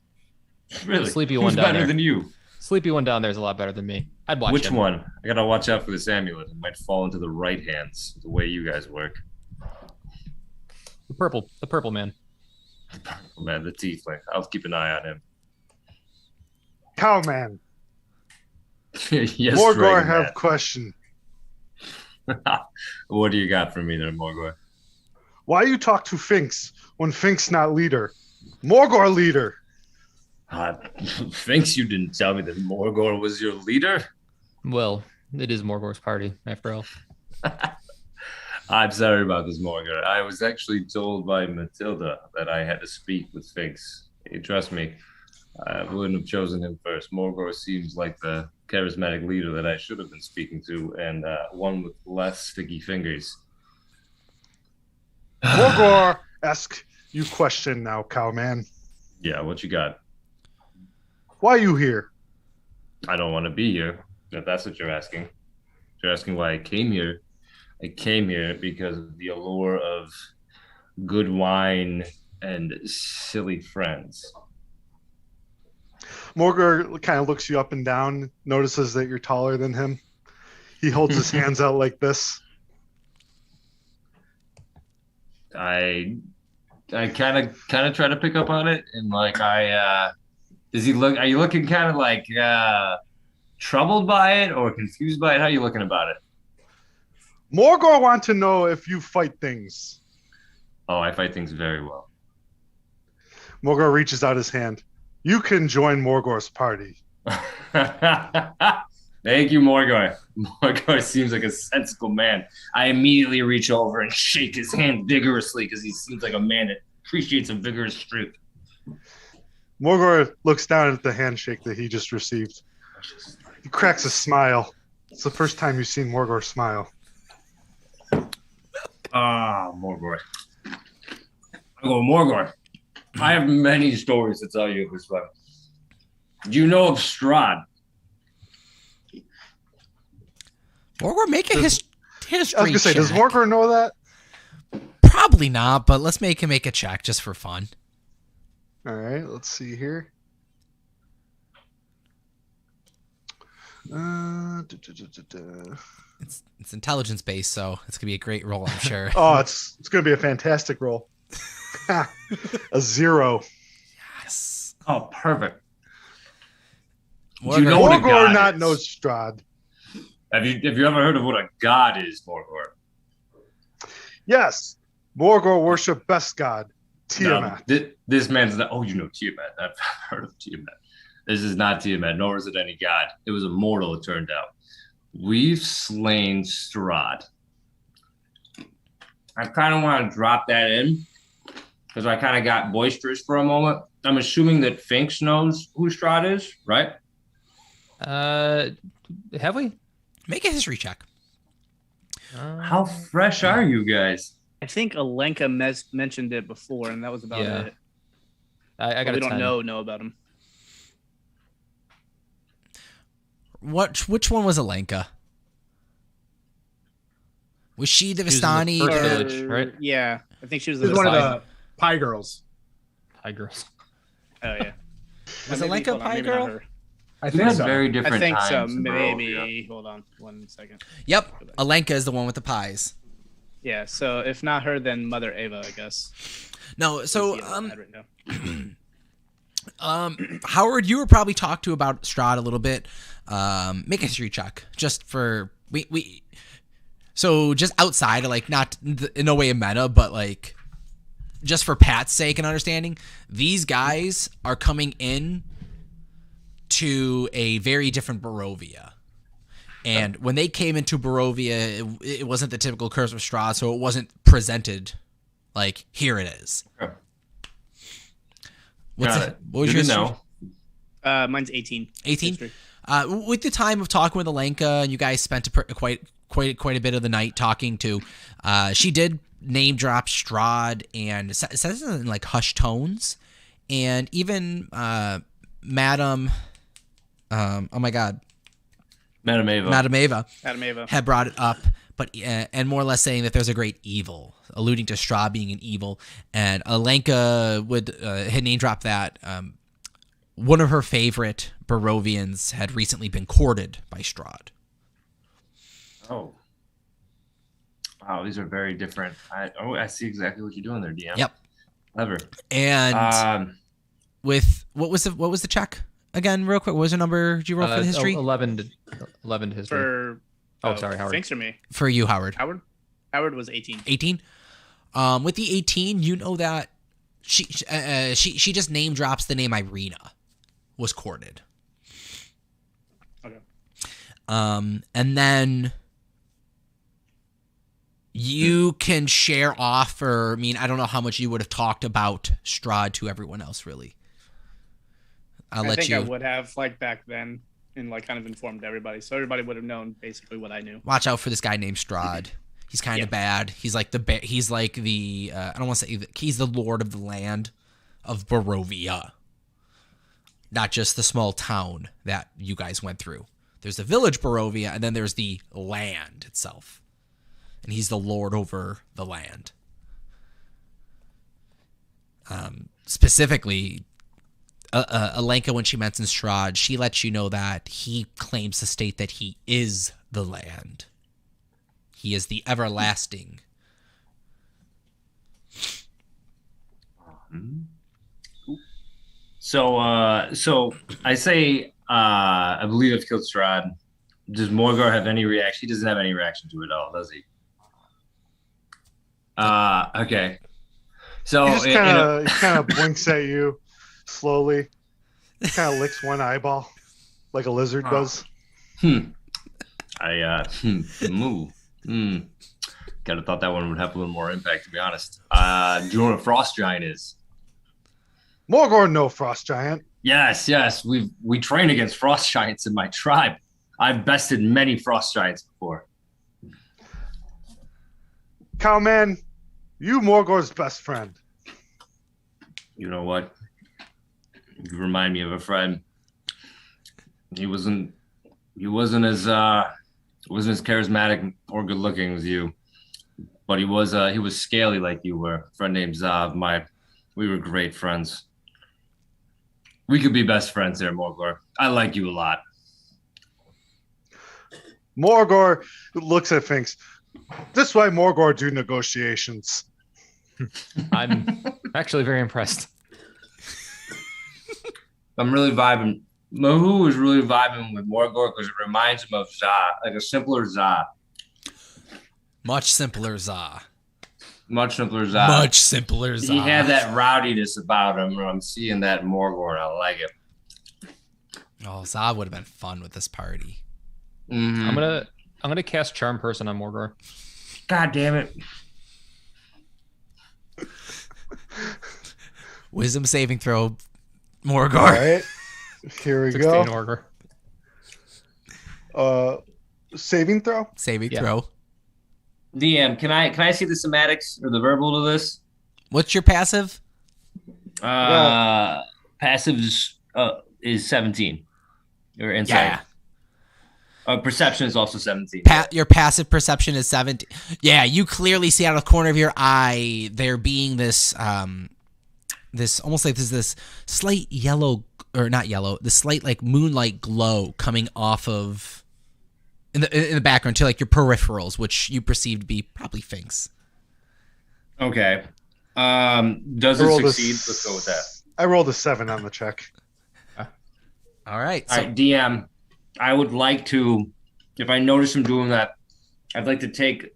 Really? Sleepy Who's one down better there. than you? Sleepy one down there is a lot better than me. I'd watch Which him. one? I gotta watch out for this amulet. It might fall into the right hands, the way you guys work. The purple man. Oh, man, the tiefling. I'll keep an eye on him. Cowman. Yes, Morgor Dragon have Man. question. What do you got for me there, Morgor? Why you talk to Finks when Finks not leader? Morgor leader. Thanks you didn't tell me that Morgor was your leader. Well, it is Morgor's party, after all. I'm sorry about this, Morgor. I was actually told by Matilda that I had to speak with Finks. Trust me, I wouldn't have chosen him first. Morgor seems like the charismatic leader that I should have been speaking to, and one with less sticky fingers. Morgor ask you question now, cowman. Yeah, what you got? Why you here? I don't want to be here, if that's what you're asking. If you're asking why I came here, I came here because of the allure of good wine and silly friends. Morgor kind of looks you up and down, notices that you're taller than him. He holds his hands out like this. I kind of try to pick up on it, and like does he look? Are you looking kind of like troubled by it or confused by it? How are you looking about it? Morgor want to know if you fight things. Oh, I fight things very well. Morgor reaches out his hand. You can join Morgor's party. Thank you, Morgor. Morgor seems like a sensible man. I immediately reach over and shake his hand vigorously because he seems like a man that appreciates a vigorous streak. Morgor looks down at the handshake that he just received. He cracks a smile. It's the first time you've seen Morgor smile. Morgor. I go, Morgor, I have many stories to tell you of this one. Do you know of Strahd? Morgor, make a history I was going to say, does check. Morgor know that? Probably not, but let's make him make a check just for fun. All right, let's see here. It's intelligence based, so it's gonna be a great roll, I'm sure. Oh, it's going to be a fantastic roll. A 0. Yes. Oh, perfect. Morgor, Do you know what a Morgor god not is? knows Strahd. Have you ever heard of what a god is, Morgor? Yes, Morgor worship best god, No, Tiamat. this man's not. Oh, you know Tiamat. I've heard of Tiamat. This is not Tiamat, nor is it any god. It was a mortal, it turned out. We've slain Strahd. I kind of want to drop that in because I kind of got boisterous for a moment. I'm assuming that Finks knows who Strahd is, right? Have we? make a history check. How fresh are you guys? I think Alenka mentioned it before, and that was about Yeah. it. I got We a don't 10. know about him. Which one was Alenka? Was she the She was in the Vistani? first village, right? Yeah, I think she was This the is one of Vistani. the pie girls. Hi, girls. Oh yeah. Was Maybe- Alenka hold on, pie maybe not girl? her. I We think had so. very I different think so. times in Maybe. Barovia. Hold on 1 second. Yep, Alenka is the one with the pies. Yeah. So if not her, then Mother Ava, I guess. No, so Let's see what I had right now. Howard, you were probably talked to about Strahd a little bit. Make a history check just for we. So just outside of like not in no way a meta, but like just for Pat's sake and understanding, these guys are coming in to a very different Barovia. And when they came into Barovia, it wasn't the typical Curse of Strahd, so it wasn't presented like here it is. Okay. What's Got it? it. What was Good your to history? know. Mine's 18. 18? History. With the time of talking with Alenka, and you guys spent quite a bit of the night talking to, she did name drop Strahd and says it in like hushed tones, and even Madam, oh my God, Madam Ava. Madam Ava Adam Ava. had brought it up, but and more or less saying that there's a great evil, alluding to Strahd being an evil, and Alenka would had name dropped that one of her favorite Barovians had recently been courted by Strahd. Oh. Wow, these are very different. I see exactly what you're doing there, DM. Yep. Clever. And with what was the check again, real quick? What was the number did you roll for the history? 11 to history. For sorry, Howard. Finks or me? For you, Howard. Howard was 18. 18. With the 18, you know that she just name drops the name Irina was courted. Okay. And then you can share off, or I mean, I don't know how much you would have talked about Strahd to everyone else, really. I think I would have like back then and like kind of informed everybody, so everybody would have known basically what I knew. Watch out for this guy named Strahd. He's kind of bad. He's like the I don't want to say he's the lord of the land of Barovia, not just the small town that you guys went through. There's the village Barovia, and then there's the land itself, and he's the lord over the land. Specifically, Alenka, when she mentions Strahd, she lets you know that he claims to state that he is the land. He is the everlasting. So I say, I believe I've killed Strahd. Does Morgor have any reaction? He doesn't have any reaction to it at all, does he? Okay. So He just kind of blinks at you slowly. Kind of licks one eyeball like a lizard does. Moo. Kind of thought that one would have a little more impact, to be honest. Do you know what a frost giant is? Morgor, no frost giant. Yes. We train against frost giants in my tribe. I've bested many frost giants before. Cowman, you Morgor's best friend. You know what? You remind me of a friend. He wasn't as charismatic or good looking as you, but he was scaly like you were. A friend named Zav. We were great friends. We could be best friends there, Morgor. I like you a lot. Morgor looks at Finks. This way Morgor do negotiations. I'm actually very impressed. I'm really vibing. Mahu is really vibing with Morgor because it reminds him of Za, like a simpler Za. Much simpler Za. Much simpler Za. Much simpler Za. He had that rowdiness about him. I'm seeing that in Morgor, and I like it. Oh, Za would have been fun with this party. Mm-hmm. I'm gonna cast Charm Person on Morgor. God damn it. Wisdom saving throw, Morgor. All right. Here we 16 go. Morgor. Saving throw? Saving Yeah. throw. DM, can I see the somatics or the verbal to this? What's your passive? Passive is 17. Or insight. Perception is also 17. Your passive perception is 17. Yeah, you clearly see out of the corner of your eye there being this almost like there's this slight yellow, or not yellow, the slight like moonlight glow coming off of in the background to like your peripherals, which you perceive to be probably Finks. Okay. Does it succeed? Let's go with that. I rolled a 7 on the check. All right. All right, DM. I would like to, if I notice him doing that, I'd like to take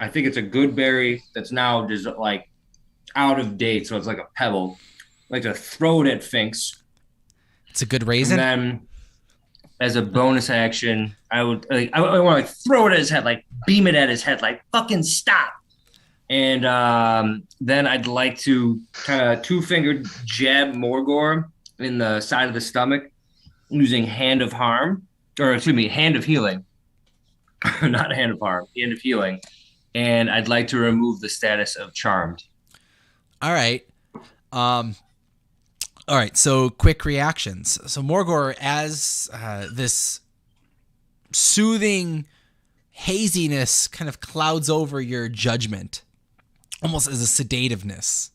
I think it's a good berry that's now just like out of date, so it's like a pebble. I'd like to throw it at Finks. It's a good raisin. And then, as a bonus action, I would I want to throw it at his head, like beam it at his head, like fucking stop. And then I'd like to kind of 2-finger jab Morgor in the side of the stomach using Hand of Healing. Not Hand of Harm, Hand of Healing. And I'd like to remove the status of Charmed. All right. All right. So quick reactions. So Morgor, as this soothing haziness kind of clouds over your judgment, almost as a sedativeness,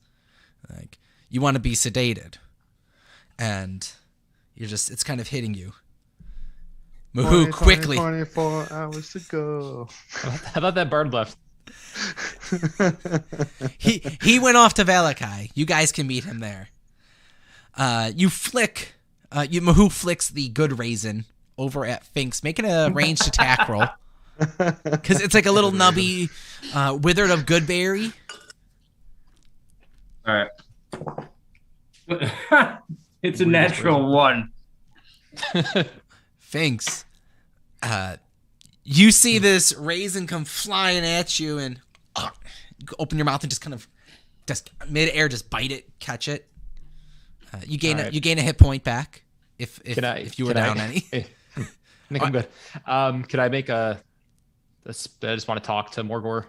like you want to be sedated, and it's kind of hitting you. Mahu quickly. 24 hours to go. How about that bard left? He went off to Valakai. You guys can meet him there. Mahu flicks the good raisin over at Finks, making a ranged attack roll. Because it's like a little nubby, withered of good berry. All right. It's a natural 1. Finks, you see this raisin come flying at you, and you open your mouth and just mid-air, just bite it, catch it. You gain a hit point back if you were down any. I think I'm good. Could I make I just want to talk to Morgor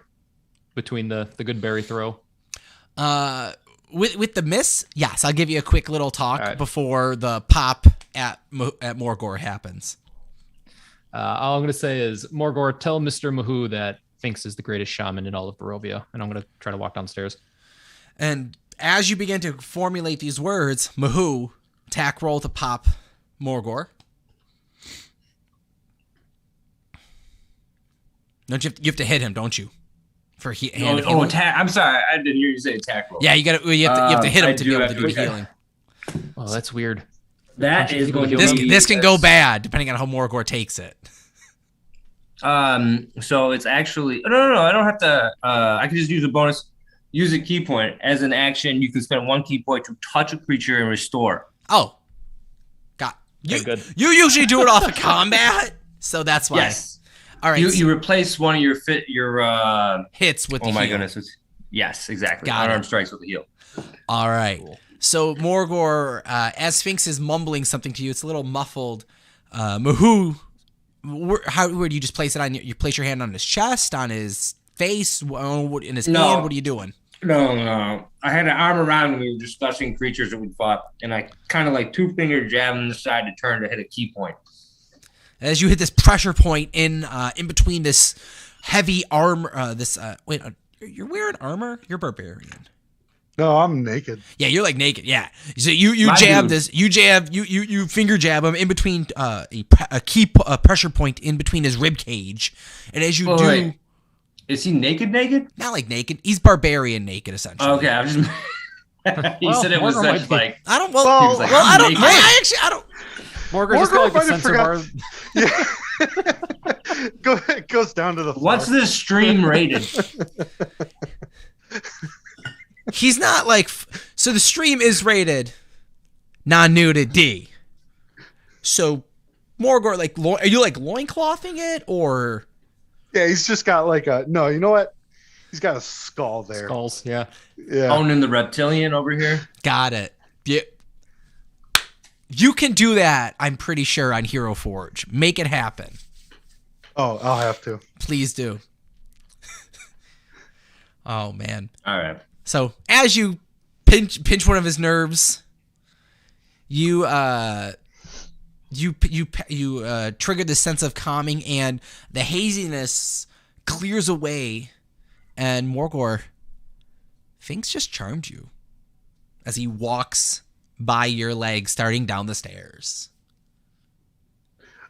between the good berry throw. With the miss, yes, I'll give you a quick little talk before the pop at Morgor happens. All I'm going to say is, Morgor, tell Mr. Mahu that Finks is the greatest shaman in all of Barovia, and I'm going to try to walk downstairs. And as you begin to formulate these words, Mahu, attack roll to pop Morgor. You have to hit him, don't you? For attack! I'm sorry, I didn't hear you say attack roll. Yeah, you have to hit him to be able to do the healing. Oh, that's weird. That is going to this can go bad depending on how Morgor takes it. So it's actually no. I don't have to. I can just use a bonus. Use a key point as an action. You can spend 1 key point to touch a creature and restore. Oh, You, good. you usually do it off of combat, so that's why. Yes. All right. You replace one of your hits with the oh my heal. goodness. Yes, exactly. Got Unarmed it. strikes with the heal. All right. Cool. So Morgor, as Sphinx is mumbling something to you, it's a little muffled. Mahoo, where do you just place it on? You place your hand on his chest, on his face, in his hand. What are you doing? No. I had an arm around and we were discussing creatures that we fought, and I kind of like 2-finger jab on the side to turn to hit a key point. As you hit this pressure point in between this heavy armor, you're wearing armor? You're barbarian. No, I'm naked. Yeah, you're like naked. Yeah. So you My jab dude. this. You finger jab him in between a key pressure point in between his rib cage, and as you do. Wait. Is he naked? Not like naked. He's barbarian naked, essentially. Okay, I was just. He said it was Morgor might such be- like. I don't. He was like, I'm I don't. naked. I don't. Morgor just got like a Morgor sensor might have bar. Yeah. It goes down to the floor. What's this stream rated? He's not like. So the stream is rated non-nudity. So Morgor, like, are you like loinclothing it or? Yeah, he's just got like a no. You know what? He's got a skull there. Skulls, yeah. Yeah. Owning the reptilian over here. Got it. Yeah. You can do that, I'm pretty sure, on Hero Forge. Make it happen. Oh, I'll have to. Please do. Oh, man. All right. So, as you pinch one of his nerves, you trigger the sense of calming, and the haziness clears away, and Morgor, Finks just charmed you as he walks by your leg, starting down the stairs.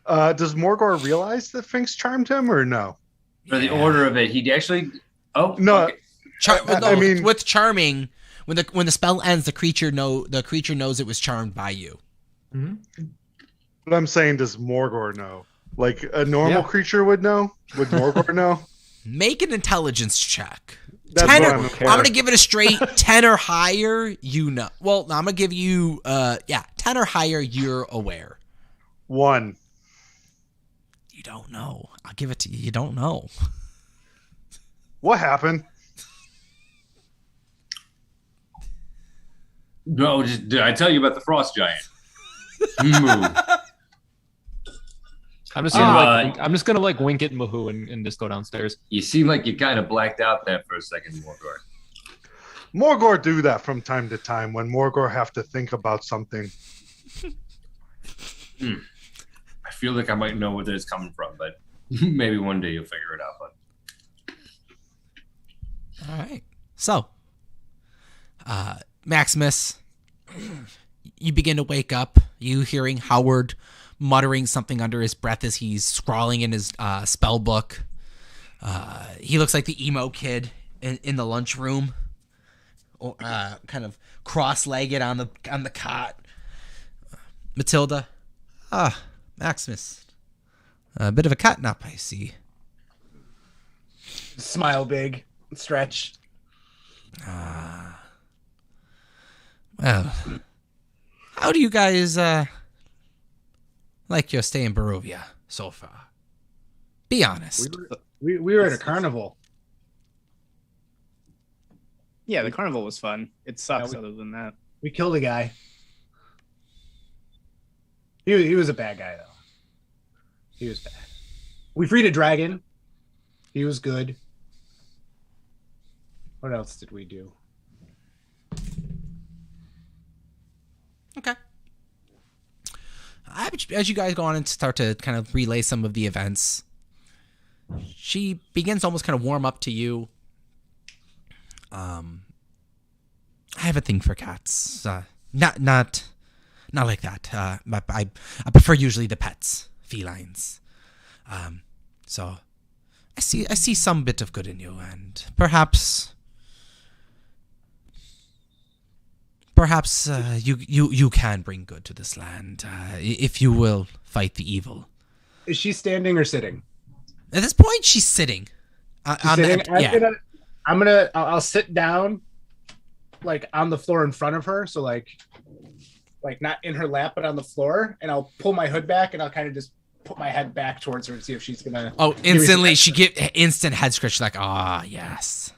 Does Morgor realize that Finks charmed him or no? For the order of it, he actually. Oh No. okay. I mean- with charming, when the spell ends, the creature knows it was charmed by you. But I'm saying, does Morgor know? Like a normal Yeah. creature would know? Would Morgor know? Make an intelligence check. That's 10 what or, I'm I'm for. gonna give it a straight 10 or higher. You know. Well, I'm gonna give you 10 or higher. You're aware. 1. You don't know. I'll give it to you. You don't know. What happened? No, did I tell you about the frost giant? Moo. I'm just gonna like wink at Mahoo and just go downstairs. You seem like you kind of blacked out there for a second, Morgor. Morgor do that from time to time when Morgor have to think about something. I feel like I might know where it's coming from, but maybe one day you'll figure it out. But All right. So, Maximus, you begin to wake up. You hearing Howard muttering something under his breath as he's scrawling in his spell book. He looks like the emo kid in the lunchroom, kind of cross-legged on the cot. Matilda, Maximus, a bit of a catnap, I see. Smile big, stretch. Well, how do you guys like your stay in Barovia so far? Be honest. We were at a carnival. Yeah, the carnival was fun. It sucks Yeah, other than that. We killed a guy. He was a bad guy though. He was bad. We freed a dragon. He was good. What else did we do? Okay. As you guys go on and start to kind of relay some of the events, she begins to almost kind of warm up to you. I have a thing for cats. Not like that. I prefer usually the pets, felines. So I see some bit of good in you, and perhaps you can bring good to this land if you will fight the evil. Is she standing or sitting? At this point, she's sitting. She's sitting? I'll sit down, like on the floor in front of her, so like like not in her lap, but on the floor, and I'll pull my hood back, and I'll kind of just put my head back towards her and see if she's gonna. Oh, instantly she get instant head scratch. She's like, yes.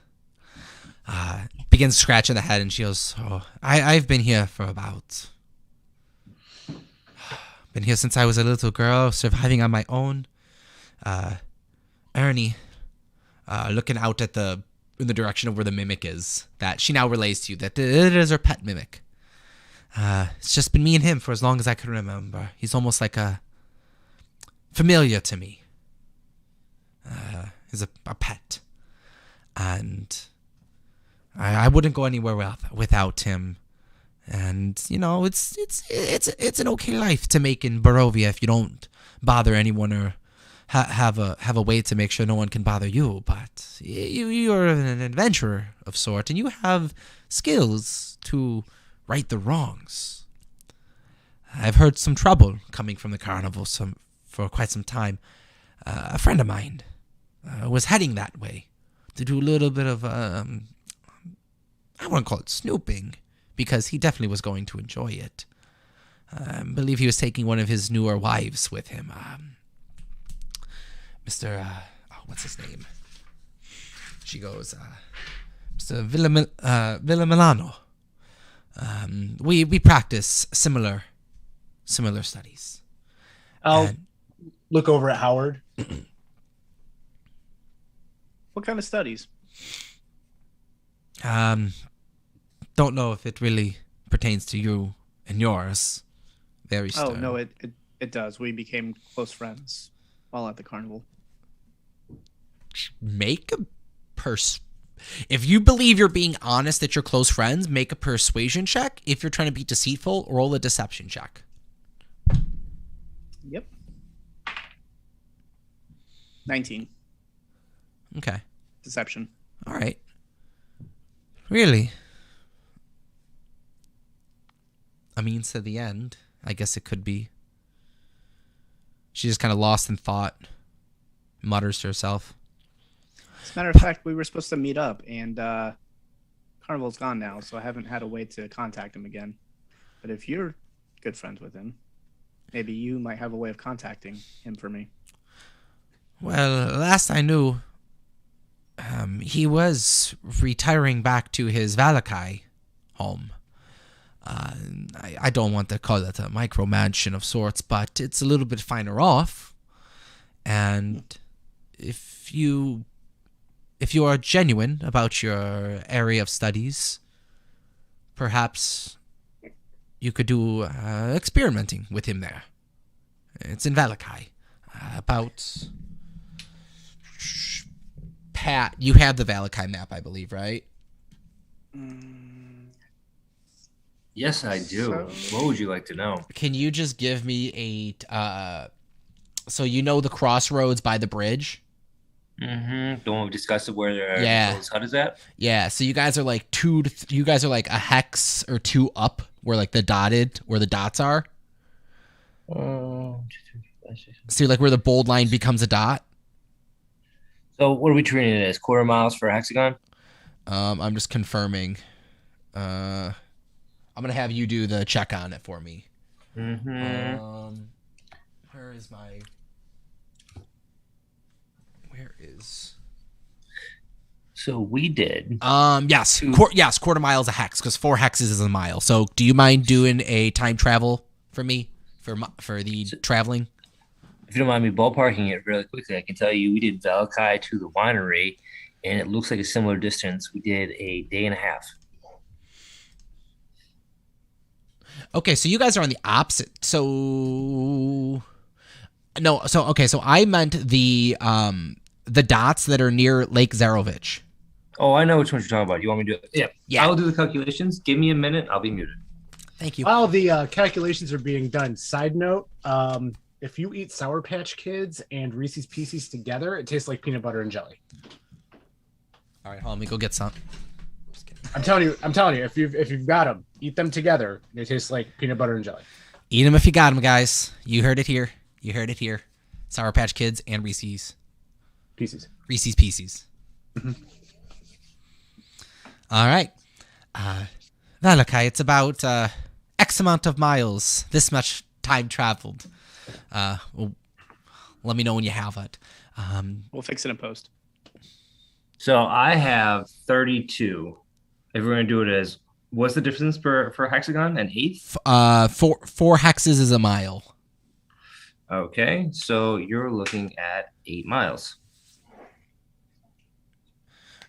Begins scratching the head, and she goes, I've been here for about. Been here since I was a little girl, surviving on my own. Ernie, looking out at in the direction of where the mimic is, that she now relays to you that it is her pet mimic. It's just been me and him for as long as I can remember. He's almost like a familiar to me. He's a pet, and I wouldn't go anywhere without him. And it's an okay life to make in Barovia if you don't bother anyone or have a way to make sure no one can bother you. But you're an adventurer of sort, and you have skills to right the wrongs. I've heard some trouble coming from the carnival for quite some time. A friend of mine was heading that way to do a little bit of I wouldn't call it snooping, because he definitely was going to enjoy it. I believe he was taking one of his newer wives with him. Mr. What's his name? She goes, Mr. Villamilano. We practice similar studies. I'll look over at Howard. What kind of studies? Don't know if it really pertains to you and yours. Very stern. Oh no, it does. We became close friends while at the carnival. Make a if you believe you're being honest that you're close friends, make a persuasion check. If you're trying to be deceitful, roll a deception check. Yep. 19. Okay. Deception. All right. Really? A means to the end. I guess it could be. She just kind of lost in thought. Mutters to herself. As a matter of fact, we were supposed to meet up, and Carnival's gone now, so I haven't had a way to contact him again. But if you're good friends with him, maybe you might have a way of contacting him for me. Well, last I knew, he was retiring back to his Valakai home. I don't want to call it a micro mansion of sorts, but it's a little bit finer off. And if you are genuine about your area of studies, perhaps you could do experimenting with him there. It's in Valakai. About Pat, you have the Valakai map, I believe, right? Yes, I do. What would you like to know? Can you just give me a so you know the crossroads by the bridge? Mm-hmm. The one we discussed where Nicole's hut is at? Yeah, so you guys are like you guys are like a hex or two up where like where the dots are. So you're like where the bold line becomes a dot. So what are we treating it as? Quarter miles for a hexagon? I'm just confirming. I'm gonna have you do the check on it for me. Mm-hmm. Where is? So we did. Yes, quarter mile is a hex because 4 hexes is a mile. So do you mind doing a time travel for me for the traveling? If you don't mind me ballparking it really quickly, I can tell you we did Valakai to the winery, and it looks like a similar distance. We did a day and a half. Okay, so you guys are on the opposite. So I meant the dots that are near Lake Zarovich. Oh, I know which ones you're talking about. You want me to do it? Yeah. I'll do the calculations. Give me a minute. I'll be muted. Thank you. While the calculations are being done, side note, if you eat Sour Patch Kids and Reese's Pieces together, it tastes like peanut butter and jelly. All right, hold on, let me go get some. I'm telling you, if you've got them, eat them together. They taste like peanut butter and jelly. Eat them if you got them, guys. You heard it here. Sour Patch Kids and Reese's Pieces. Mm-hmm. All right. Valakai, it's about X amount of miles, this much time traveled. Well, let me know when you have it. We'll fix it in post. So I have 32. If we're gonna do it as, what's the difference for hexagon? An eighth? Four hexes is a mile. Okay, so you're looking at 8 miles.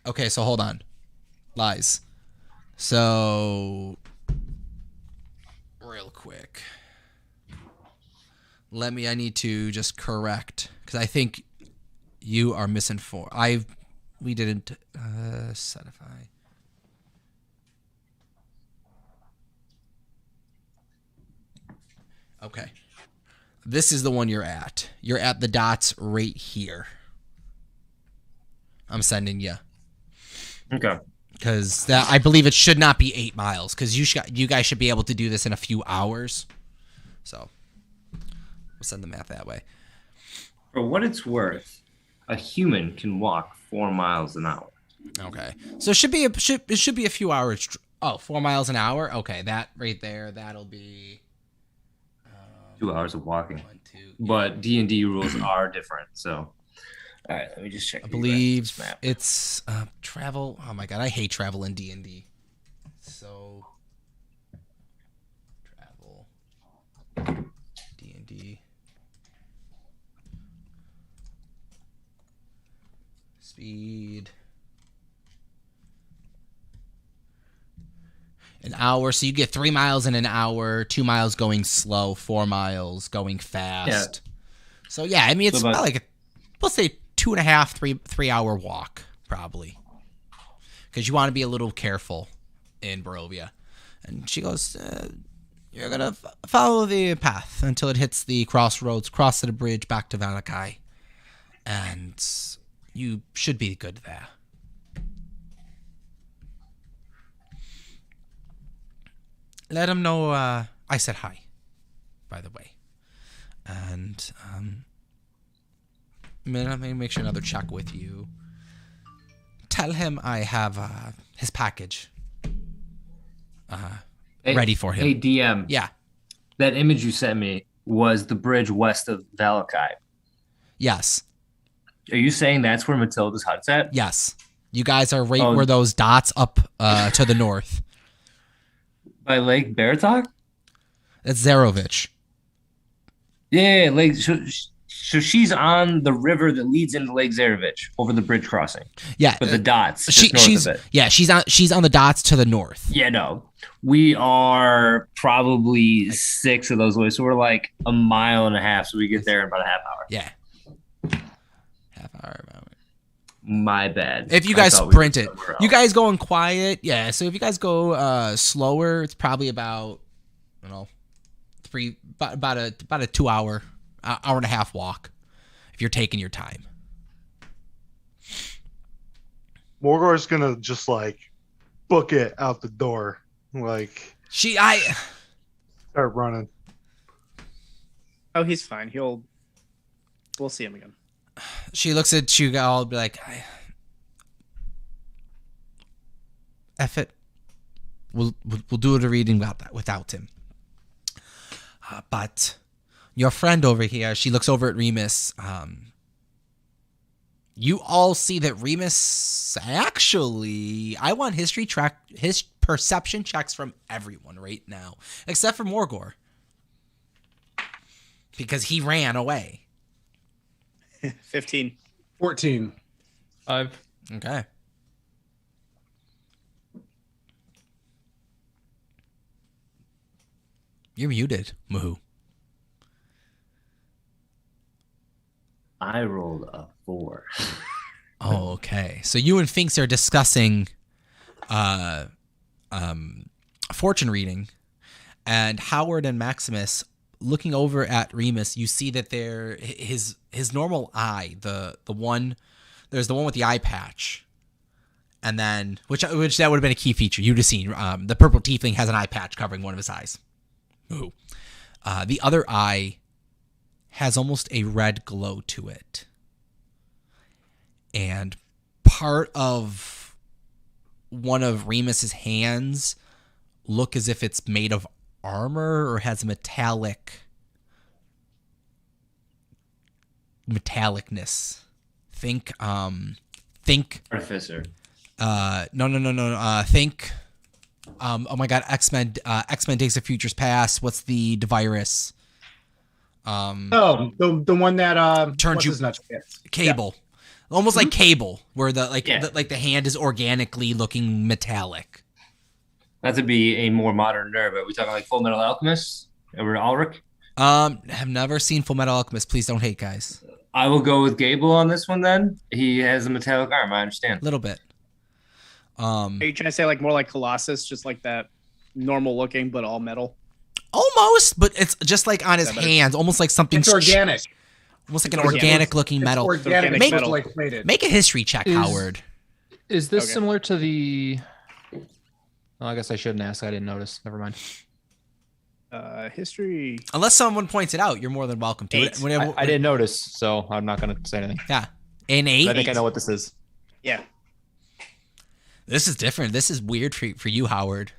Okay, so hold on. Lies. So, real quick. I need to just correct, because I think you are misinformed. We didn't setify. Okay. This is the one you're at. You're at the dots right here. I'm sending you. Okay. Because I believe it should not be 8 miles. Because you guys should be able to do this in a few hours. So we'll send the math that way. For what it's worth, a human can walk 4 miles an hour. Okay. So it should be a few hours. 4 miles an hour. Okay, that right there. That'll be 2 hours of walking. 1, 2. But D&D rules are different. So, all right, let me just check. I believe it's travel. Oh my god, I hate travel in D&D. So travel D&D speed an hour. So you get 3 miles in an hour, 2 miles going slow, 4 miles going fast. Yeah. So yeah, I mean it's about like let's say 2.5, 3 hour walk probably, because you want to be a little careful in Barovia. And she goes, "You're gonna follow the path until it hits the crossroads, cross to the bridge, back to Valakai, and you should be good there." Let him know I said hi, by the way. And let me make sure another check with you. Tell him I have his package ready for him. Hey, DM. Yeah. That image you sent me was the bridge west of Valakai. Yes. Are you saying that's where Matilda's hut's at? Yes. You guys are right where those dots up to the north. By Lake Baratok? That's Zarovich. Yeah, Lake. So she's on the river that leads into Lake Zarovich over the bridge crossing. Yeah, but the dots. She's of it. Yeah, she's on the dots to the north. Yeah, no, we are probably 6 of those away, so we're like a mile and a half. So we get there in about a half hour. Yeah, half hour. My bad. If you guys sprint it, you guys going quiet. Yeah, so if you guys go slower, it's probably about about a 2 hour. Hour and a half walk if you're taking your time. Morgor's gonna just like book it out the door, like start running. Oh, he's fine. We'll see him again. She looks at you all, be like, "Eff it, we'll do a reading without him." But your friend over here, she looks over at Remus. You all see that Remus actually, I want his perception checks from everyone right now, except for Morgor, because he ran away. 15. 14. 5. Okay. You're muted, Muhu. I rolled a 4. Oh, okay. So you and Finks are discussing fortune reading, and Howard and Maximus looking over at Remus. You see that his normal eye, there's the one with the eye patch, and then which that would have been a key feature you'd have seen. The purple tiefling has an eye patch covering one of his eyes. Ooh. The other eye has almost a red glow to it. And part of one of Remus's hands look as if it's made of armor or has a metallicness. Think Artificer. no. Think oh my god, X-Men Days of Futures Past. What's the virus? Oh, the one that Turns what's you his nuts? Cable. Almost like Cable, where the Yeah. the hand is organically looking metallic. Not to be a more modern nerd, but we talking like Full Metal Alchemist over Ulrich. Have never seen Full Metal Alchemist. Please don't hate, guys. I will go with Gable on this one then. He has a metallic arm, I understand. A little bit. Are you trying to say like more like Colossus, just like that normal looking but all metal? Almost, but it's just like on his Is that better? hands, almost like something It's organic. almost like It's an organic. organic looking It's metal. organic. Make- It's like plated. Make a history check, Is- Howard. Is this Okay. similar to the? Well, I guess I shouldn't ask. I didn't notice. Never mind. History. Unless someone points it out, you're more than welcome to it. Eight. Whenever- I didn't notice, so I'm not going to say anything. Yeah, an But 8. I think I know what this is. Yeah. This is different. This is weird for you, Howard.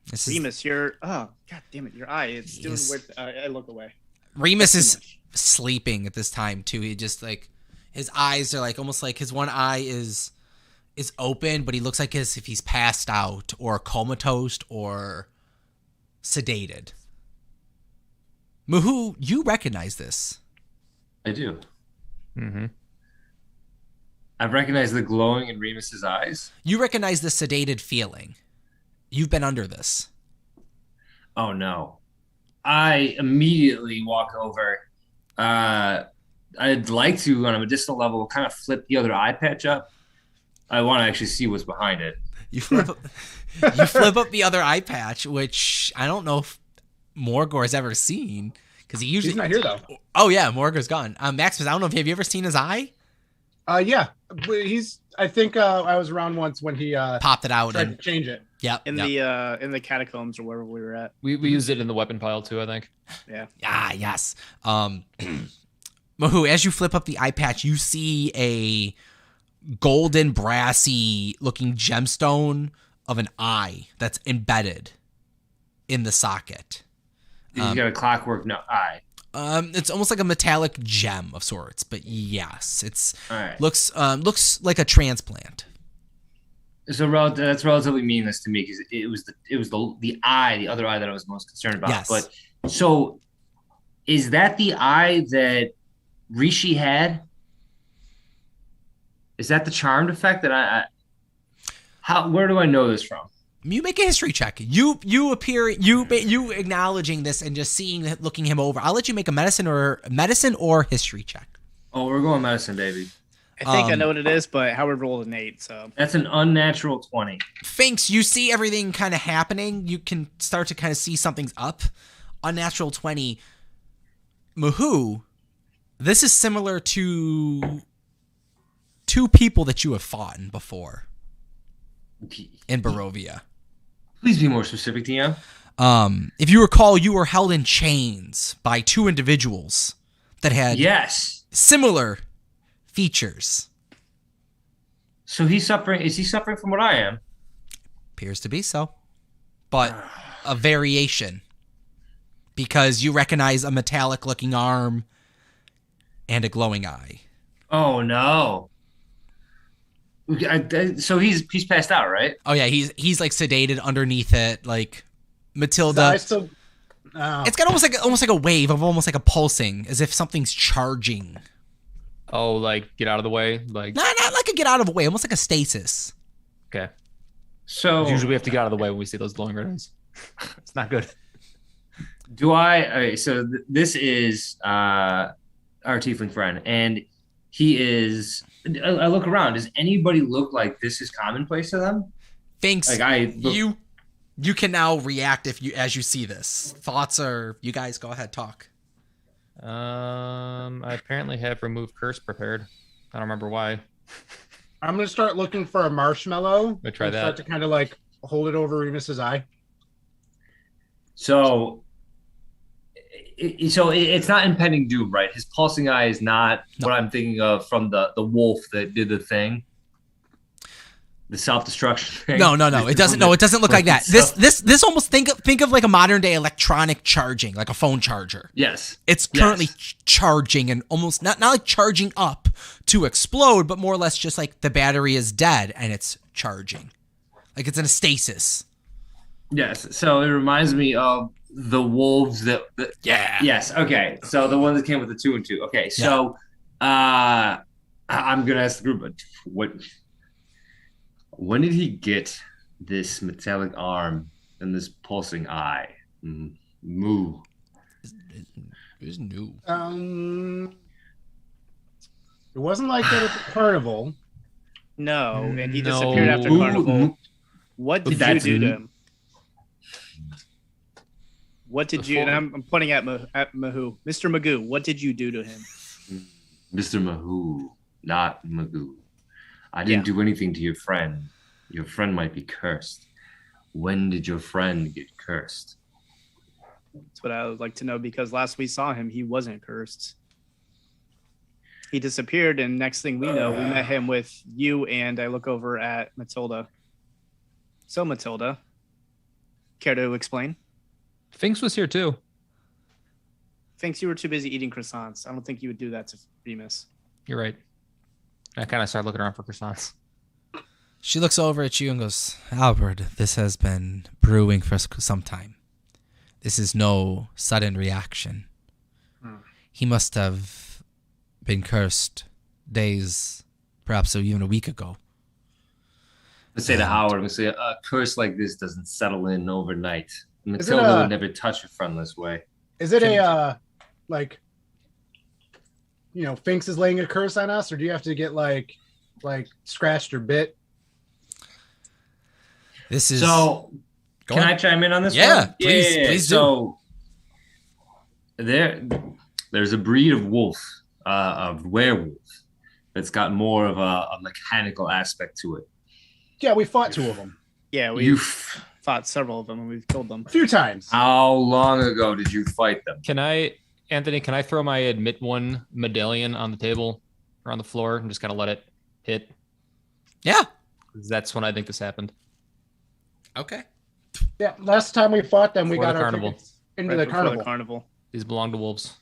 This is Remus, your god damn it, your eye. It's doing Yes. weird. I look away. Remus Too is much. sleeping at this time too. He just like his eyes are like almost like his one eye is open, but he looks like as if he's passed out or comatose or sedated. Muhu, you recognize this. I do. Mm-hmm. I recognize the glowing in Remus's eyes. You recognize the sedated feeling. You've been under this. Oh no. I immediately walk over. I'd like to, on a medicinal level, kind of flip the other eye patch up. I want to actually see what's behind it. You flip up, you flip up the other eye patch, which I don't know if Morgor's ever seen because he usually He's not here though. Oh yeah, Morgor's gone. Maximus, I don't know if have you ever seen his eye? Yeah, but I think I was around once when he Popped it out tried and to change it. yep. In the catacombs or wherever we were at. We used it in the weapon pile too, I think. Yeah. Ah, yes. Mahu, as you flip up the eye patch, you see a golden, brassy looking gemstone of an eye that's embedded in the socket. He's got a clockwork eye. It's almost like a metallic gem of sorts, but yes, it's All right. looks like a transplant. So that's relatively meaningless to me because it was the eye, the other eye that I was most concerned about. Yes. But so is that the eye that Rishi had? Is that the charmed effect that where do I know this from? You make a history check. You acknowledging this and just looking him over. I'll let you make a medicine or history check. Oh, we're going medicine, baby. I think I know what it is, but Howard rolled an 8, so That's an unnatural 20. Finks, you see everything kind of happening. You can start to kind of see something's up. Unnatural 20. Muhu, this is similar to two people that you have fought in before in Barovia. Please be more specific, DM. If you recall, you were held in chains by two individuals that had Yes. similar features. So he's suffering. Is he suffering from what I am? Appears to be so. But a variation. Because you recognize a metallic looking arm and a glowing eye. Oh no. So he's passed out, right? Oh yeah, he's like sedated underneath it, like Matilda. I still. It's got almost like a wave of almost like a pulsing, as if something's charging. Oh, like get out of the way. Like Not like a get out of the way, almost like a stasis. okay. So Usually we have to get out of the way when we see those glowing red eyes. It's not good. do I? Okay, so this is our tiefling friend, and he is. I look around. Does anybody look like this is commonplace to them? Finks, Like you can now react as you see this. Thoughts are you guys go ahead talk. I apparently have remove curse prepared. I don't remember why. I'm gonna start looking for a marshmallow. Let me try and that. Start to kind of like hold it over Remus's eye. So. It's not impending doom, right? His pulsing eye is not No. what I'm thinking of from the wolf that did the thing. The self-destruction thing? No. It doesn't. No, it doesn't look like that. This almost think of like a modern day electronic charging, like a phone charger. Yes. It's currently charging and almost not like charging up to explode, but more or less just like the battery is dead and it's charging, like it's in a stasis. Yes. So it reminds me of the wolves that. Yes. Okay. So the one that came with the 2 and 2. Okay. So, I'm gonna ask the group, when did he get this metallic arm and this pulsing eye? Moo. It's new. It wasn't like that at the carnival. No, and he disappeared after carnival. What did you do to him? What did you? And I'm pointing at Mahoo, Mr. Magoo. What did you do to him, Mr. Mahoo, not Magoo? I didn't do anything to your friend. Your friend might be cursed. When did your friend get cursed? That's what I would like to know, because last we saw him, he wasn't cursed. He disappeared, and next thing we know, we met him with you, and I look over at Matilda. So, Matilda, care to explain? Finks was here too. Thinks you were too busy eating croissants. I don't think you would do that to Remus. You're right. I kind of started looking around for croissants. She looks over at you and goes, Albert, this has been brewing for some time. This is no sudden reaction. He must have been cursed days, perhaps even a week ago. Let's say to Howard, say a curse like this doesn't settle in overnight. Matilda would never touch a friend this way. Is it Finks is laying a curse on us, or do you have to get like scratched or bit? This is so. Can I chime in on this? Yeah, one? please do. So there's a breed of wolf, of werewolf, that's got more of a mechanical aspect to it. Yeah, we fought 2 of them. Yeah, we fought several of them, and we've killed them a few times. How long ago did you fight them? Anthony, can I throw my admit one medallion on the table or on the floor and just kind of let it hit? Yeah. That's when I think this happened. Okay. Yeah, last time we fought them, we Before got the our carnival. tickets into the carnival. These belong to wolves.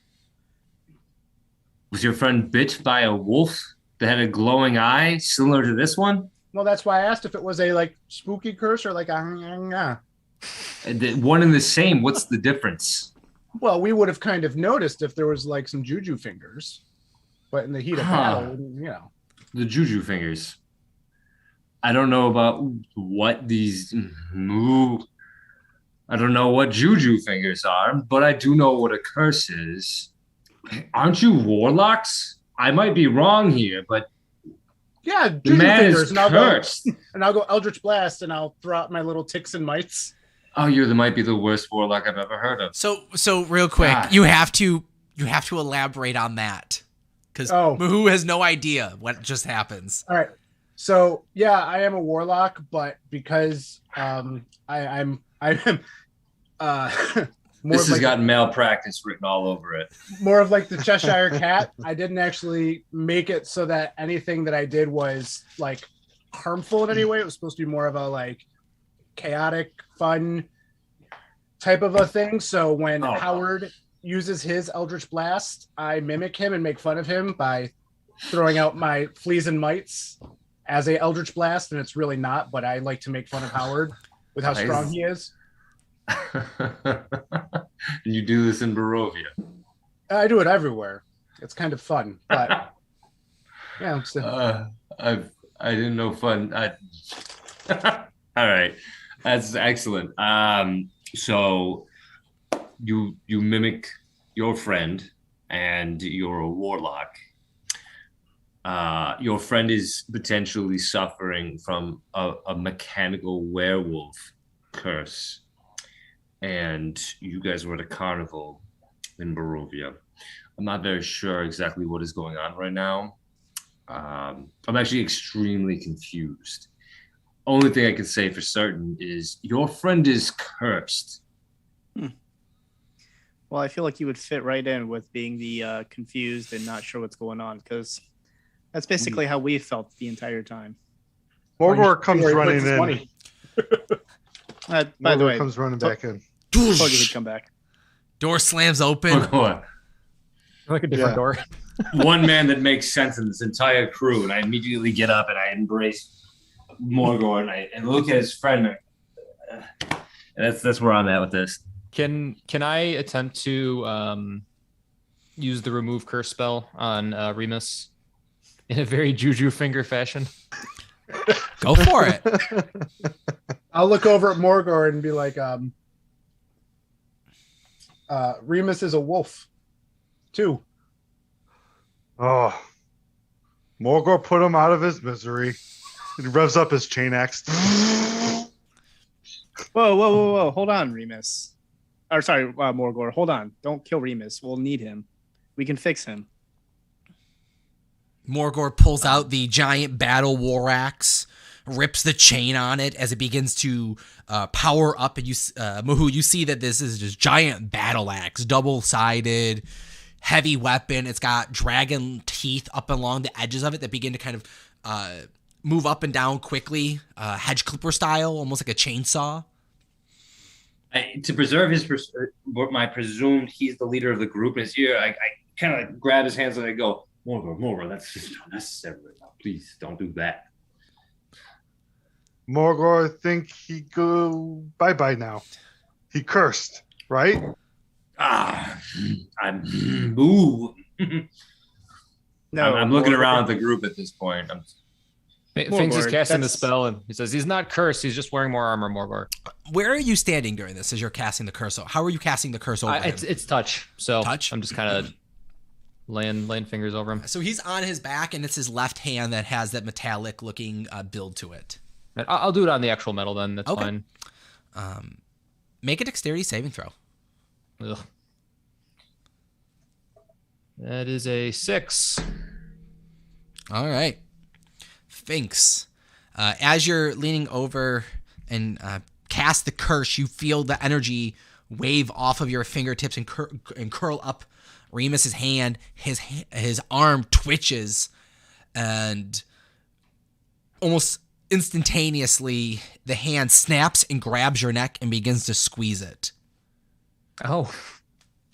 Was your friend bit by a wolf that had a glowing eye similar to this one? Well, that's why I asked if it was a spooky curse or like a. One and the same. What's the difference? Well, we would have kind of noticed if there was some juju fingers, but in the heat of battle, The juju fingers. I don't know about what these I don't know what juju fingers are, but I do know what a curse is. Aren't you warlocks? I might be wrong here, but yeah, the juju man fingers, is and I'll cursed. go Eldritch Blast, and I'll throw out my little ticks and mites. Oh, you might be the worst warlock I've ever heard of. So real quick, you have to elaborate on that, because Mahoo has no idea what just happens. All right. So yeah, I am a warlock, but because I'm this has got malpractice written all over it. More of the Cheshire Cat. I didn't actually make it so that anything that I did was harmful in any way. It was supposed to be more of a chaotic, fun type of a thing. So when Howard uses his Eldritch Blast, I mimic him and make fun of him by throwing out my fleas and mites as a Eldritch Blast, and it's really not, but I like to make fun of Howard with how strong he is. You do this in Barovia? I do it everywhere. It's kind of fun, but yeah. I didn't know fun. All right, that's excellent. So you mimic your friend, and you're a warlock. Your friend is potentially suffering from a mechanical werewolf curse. And you guys were at a carnival in Barovia. I'm not very sure exactly what is going on right now. I'm actually extremely confused. Only thing I can say for certain is your friend is cursed. Well, I feel like you would fit right in with being the confused and not sure what's going on, because that's basically how we felt the entire time. Morgor comes Where he running puts his in. money. By the Morgor way, comes running back in. told you he'd come back. Door slams open. Morgor, Like a different Yeah. door. one man that makes sense in this entire crew, and I immediately get up and I embrace Morgor and I look at his friend. And that's where I'm at with this. Can I attempt to use the remove curse spell on Remus in a very Juju finger fashion? Go for it. I'll look over at Morgor and be like, Remus is a wolf, too. Oh, Morgor put him out of his misery. He revs up his chain axe. Whoa. Hold on, Remus. Or sorry, Morgor. Hold on. Don't kill Remus. We'll need him. We can fix him. Morgor pulls out the giant battle war axe, rips the chain on it as it begins to power up. And Muhu, you see that this is just giant battle axe, double-sided, heavy weapon. It's got dragon teeth up along the edges of it that begin to kind of move up and down quickly, hedge clipper style, almost like a chainsaw. To preserve my presumed he's the leader of the group in his ear, I kind of grab his hands and I go, Morgor, that's just not necessary right now. Please don't do that. Morgor think he go bye-bye now. He cursed, right? I'm boo. No, I'm looking Morgor. around at the group at this point. Finks is Morgor, casting the that's- spell and he says he's not cursed. He's just wearing more armor, Morgor. Where are you standing during this as you're casting the curse? How are you casting the curse over him? It's touch. So Touch? I'm just kind of laying fingers over him. So he's on his back, and it's his left hand that has that metallic-looking build to it. I'll do it on the actual metal then. That's Okay. fine. Make a dexterity saving throw. Ugh. That is a 6. All right. Finks, as you're leaning over and cast the curse, you feel the energy wave off of your fingertips and curl up Remus's hand. His arm twitches, and almost instantaneously, the hand snaps and grabs your neck and begins to squeeze it. Oh,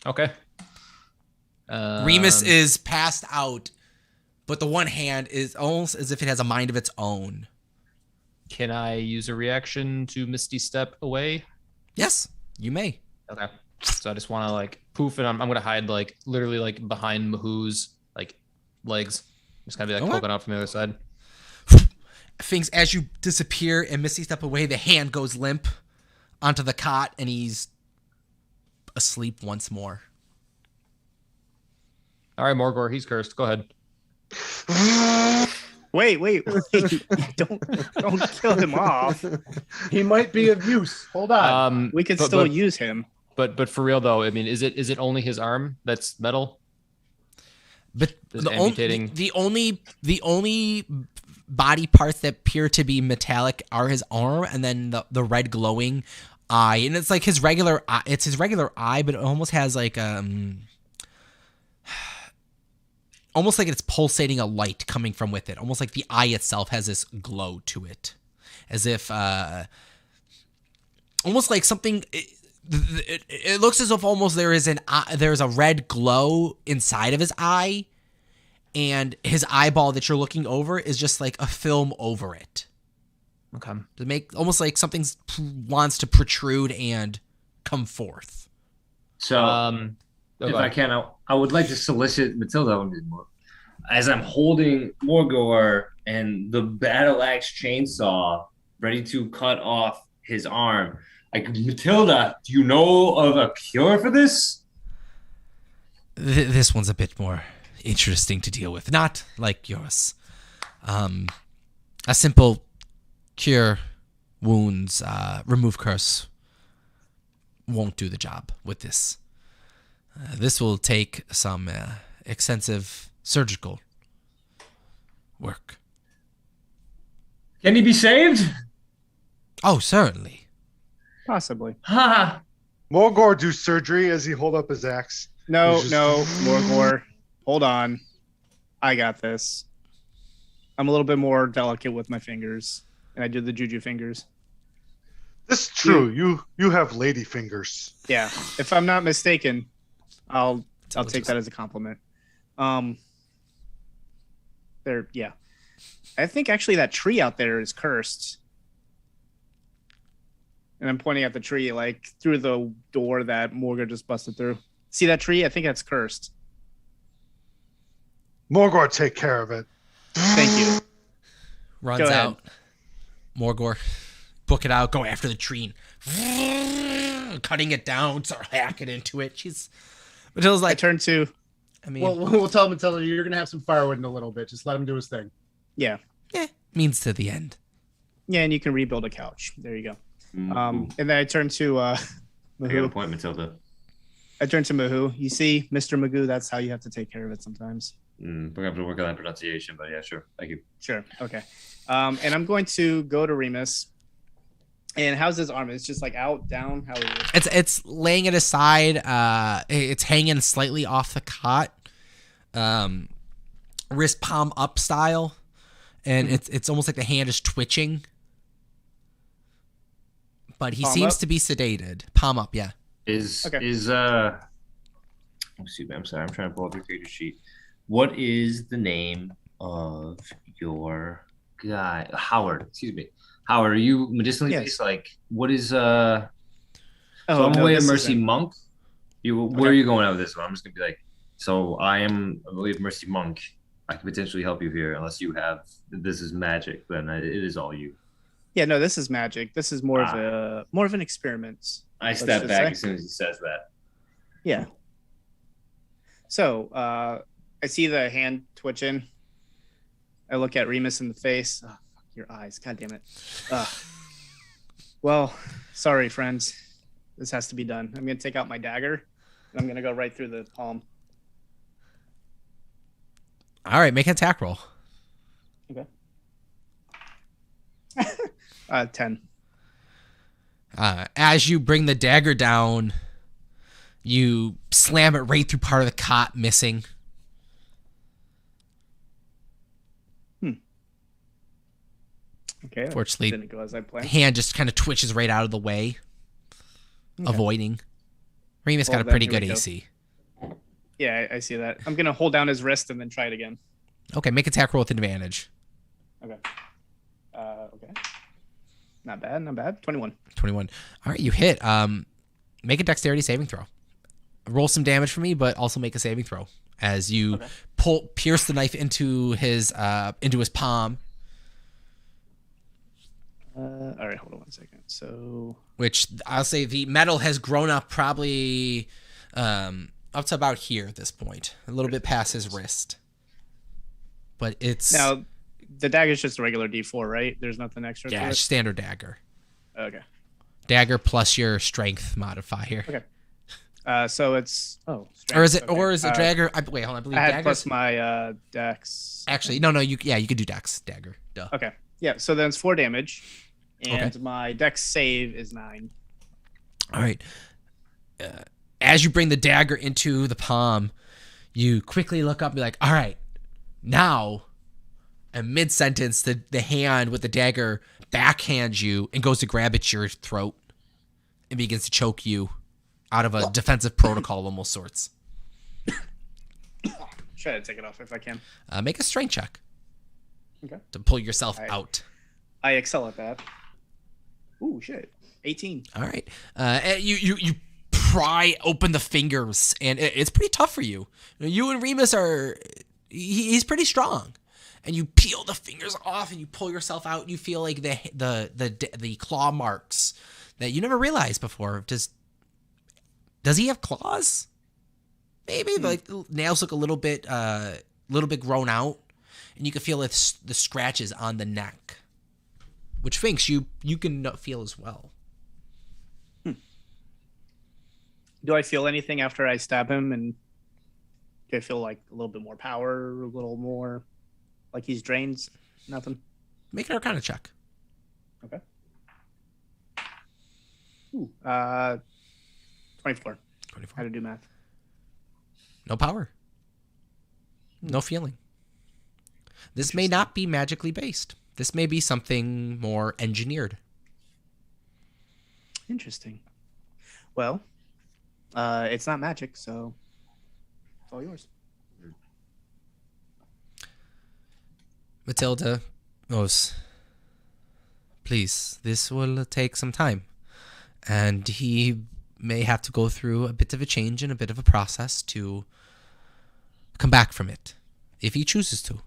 okay. Remus is passed out, but the one hand is almost as if it has a mind of its own. Can I use a reaction to Misty Step away? Yes, you may. Okay. So I just want to like poof it. I'm going to hide like literally like behind Mahu's like legs. Just kind of be like Okay. poking out from the other side. Things as you disappear and Misty step away, the hand goes limp onto the cot, and he's asleep once more. All right, Morgor, he's cursed. Go ahead. Wait. Don't kill him off. He might be of use. Hold on. We could but- still but- use him. But for real though, I mean, is it only his arm that's metal? But Just amputating. the only body parts that appear to be metallic are his arm and then the red glowing eye, and it's like his regular eye. It's his regular eye, but it almost has like almost like it's pulsating a light coming from with it. Almost like the eye itself has this glow to it, as if almost like something. It looks as if almost there's a red glow inside of his eye, and his eyeball that you're looking over is just like a film over it. Okay. To make almost like something wants to protrude and come forth. So, if I can, I would like to solicit Matilda on this book. As I'm holding Morgor and the battle axe chainsaw ready to cut off his arm, like, Matilda, do you know of a cure for this? This one's a bit more interesting to deal with, not like yours. A simple cure wounds, remove curse won't do the job with this. This will take some extensive surgical work. Can he be saved? Oh, certainly. Possibly. Ha! Morgor do surgery as he hold up his axe. No, He's just- Morgor. Hold on. I got this. I'm a little bit more delicate with my fingers. and I do the juju fingers. This is true. You have lady fingers. Yeah, if I'm not mistaken, I'll take that as a compliment. Yeah. I think actually that tree out there is cursed. And I'm pointing at the tree, like through the door that Morgan just busted through. See that tree? I think that's cursed. Morgor, take care of it. Thank you. Runs Go ahead. out. Morgor, book it out, go after the tree. Cutting it down, start hacking into it. Matilda's I like, turn to, I mean, Well, we'll tell him you're gonna have some firewood in a little bit. Just let him do his thing. yeah. means to the end. Yeah, and you can rebuild a couch. There you go. Ooh. And then I turn to I got a Mahoo. point, Matilda. I turn to Mahoo. You see, Mr. Magoo, that's how you have to take care of it sometimes. We're going to have to work on that pronunciation, but yeah, sure. Thank you. Sure. Okay. And I'm going to go to Remus. And how's his arm? It's just like out, down. How is it? It's laying it aside. It's hanging slightly off the cot, wrist palm up style, and it's almost like the hand is twitching. But he Palm seems up? to be sedated. Palm up, yeah. Excuse me, I'm sorry, I'm trying to pull up your character sheet. What is the name of your guy? Howard, excuse me. Howard, are you medicinally Yes. based? Like, what is Oh, so I'm no, away at this Mercy isn't. Monk. Where are you going out with this one? I'm just gonna be like, so I believe Mercy Monk. I can potentially help you here, unless you have this is magic. Then it is all you. Yeah, no, this is magic. This is more of an experiment. I Let's step just back say. as soon as he says that. Yeah. So I see the hand twitching. I look at Remus in the face. Oh, fuck your eyes. God damn it. Well, sorry, friends. This has to be done. I'm going to take out my dagger. And I'm going to go right through the palm. All right, make an attack roll. Okay. 10. As you bring the dagger down, you slam it right through part of the cot, missing. Okay. Fortunately, Didn't go as I the planned. hand just kind of twitches right out of the way, Okay. avoiding. Remus Well, got a then pretty here we good go. AC. Yeah, I see that. I'm going to hold down his wrist and then try it again. Okay, make attack roll with advantage. Okay. Okay. Not bad, not bad. 21. 21. All right, you hit. Make a dexterity saving throw. Roll some damage for me, but also make a saving throw as you pierce the knife into his palm. All right, hold on 1 second. So Which I'll say the metal has grown up probably up to about here at this point, a little bit past his wrist. But it's now the dagger is just a regular D4, right? There's nothing extra to it? standard dagger. Okay. Dagger plus your strength modifier. Okay. So it's Or is it strength, okay. dagger? Wait, hold on. I believe I had dagger's plus my dex. actually no. You could do dex dagger. Duh. Okay. Yeah. So then it's 4 damage, and Okay. my dex save is 9. All right. As you bring the dagger into the palm, you quickly look up and be like, all right, now, and mid-sentence, the hand with the dagger backhands you and goes to grab at your throat and begins to choke you out of a defensive protocol of almost sorts. Try to take it off if I can. Make a strength check. Okay. To pull yourself All right. out. I excel at that. Ooh, shit. 18. All right. And you pry open the fingers, and it's pretty tough for you. You and Remus he's pretty strong, and you peel the fingers off, and you pull yourself out. And you feel like the claw marks that you never realized before. Does he have claws? Maybe like the nails look a little bit grown out, and you can feel the scratches on the neck, which Finks you can feel as well. Do I feel anything after I stab him? And do I feel like a little bit more power, a little more like he's drained? Nothing. Make an Arcana check. Okay. Ooh, 24. 24. How to do math? No power. No feeling. This may not be magically based, this may be something more engineered. Interesting. Well, it's not magic, so it's all yours. Matilda goes, please, this will take some time. And he may have to go through a bit of a change and a bit of a process to come back from it, if he chooses to.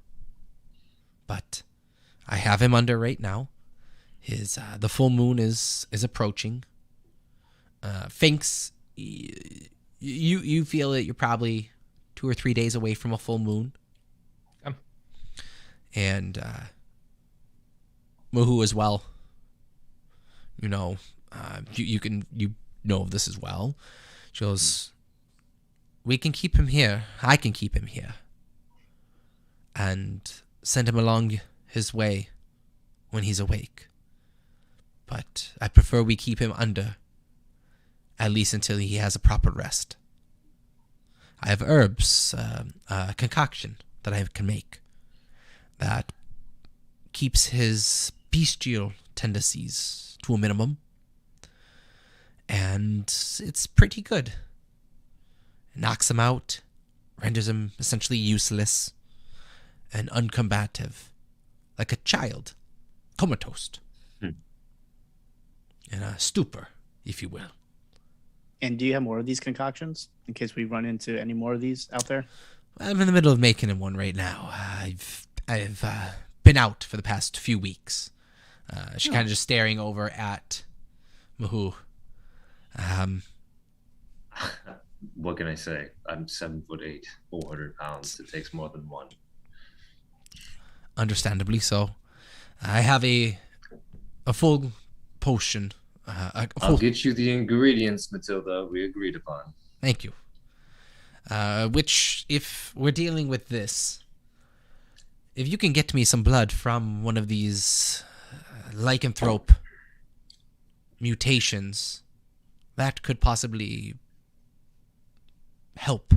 But I have him under right now. The full moon is approaching. Finks, you feel that you're probably 2 or 3 days away from a full moon. And Muhu as well. You know, you know this as well. She goes, we can keep him here. I can keep him here. And send him along his way when he's awake. But I prefer we keep him under, at least until he has a proper rest. I have herbs, a concoction that I can make that keeps his bestial tendencies to a minimum. And it's pretty good. It knocks him out, renders him essentially useless and uncombative, like a child, comatose, in a stupor, if you will. And do you have more of these concoctions in case we run into any more of these out there? I'm in the middle of making him one right now. I've been out for the past few weeks. She's kind of just staring over at Muhu. What can I say? I'm 7'8", 400 pounds. It takes more than one. Understandably so. I have a full potion. I'll get you the ingredients, Matilda, we agreed upon. Thank you. Which, if we're dealing with this, if you can get me some blood from one of these lycanthrope mutations, that could possibly help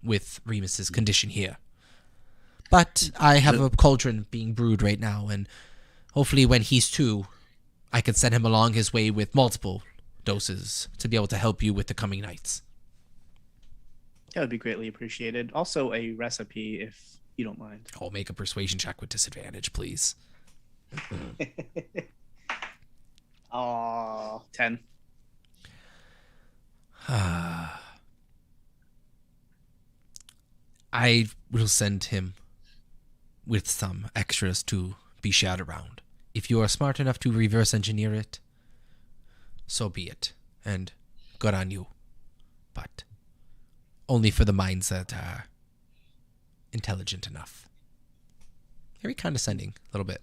with Remus's condition here. But I have a cauldron being brewed right now, and hopefully when he's 2, I can send him along his way with multiple doses to be able to help you with the coming nights. That would be greatly appreciated. Also, a recipe, if you don't mind. I'll make a persuasion check with disadvantage, please. 10. I will send him with some extras to be shared around. If you are smart enough to reverse engineer it, so be it. And good on you. But only for the minds that are intelligent enough. Very condescending, a little bit.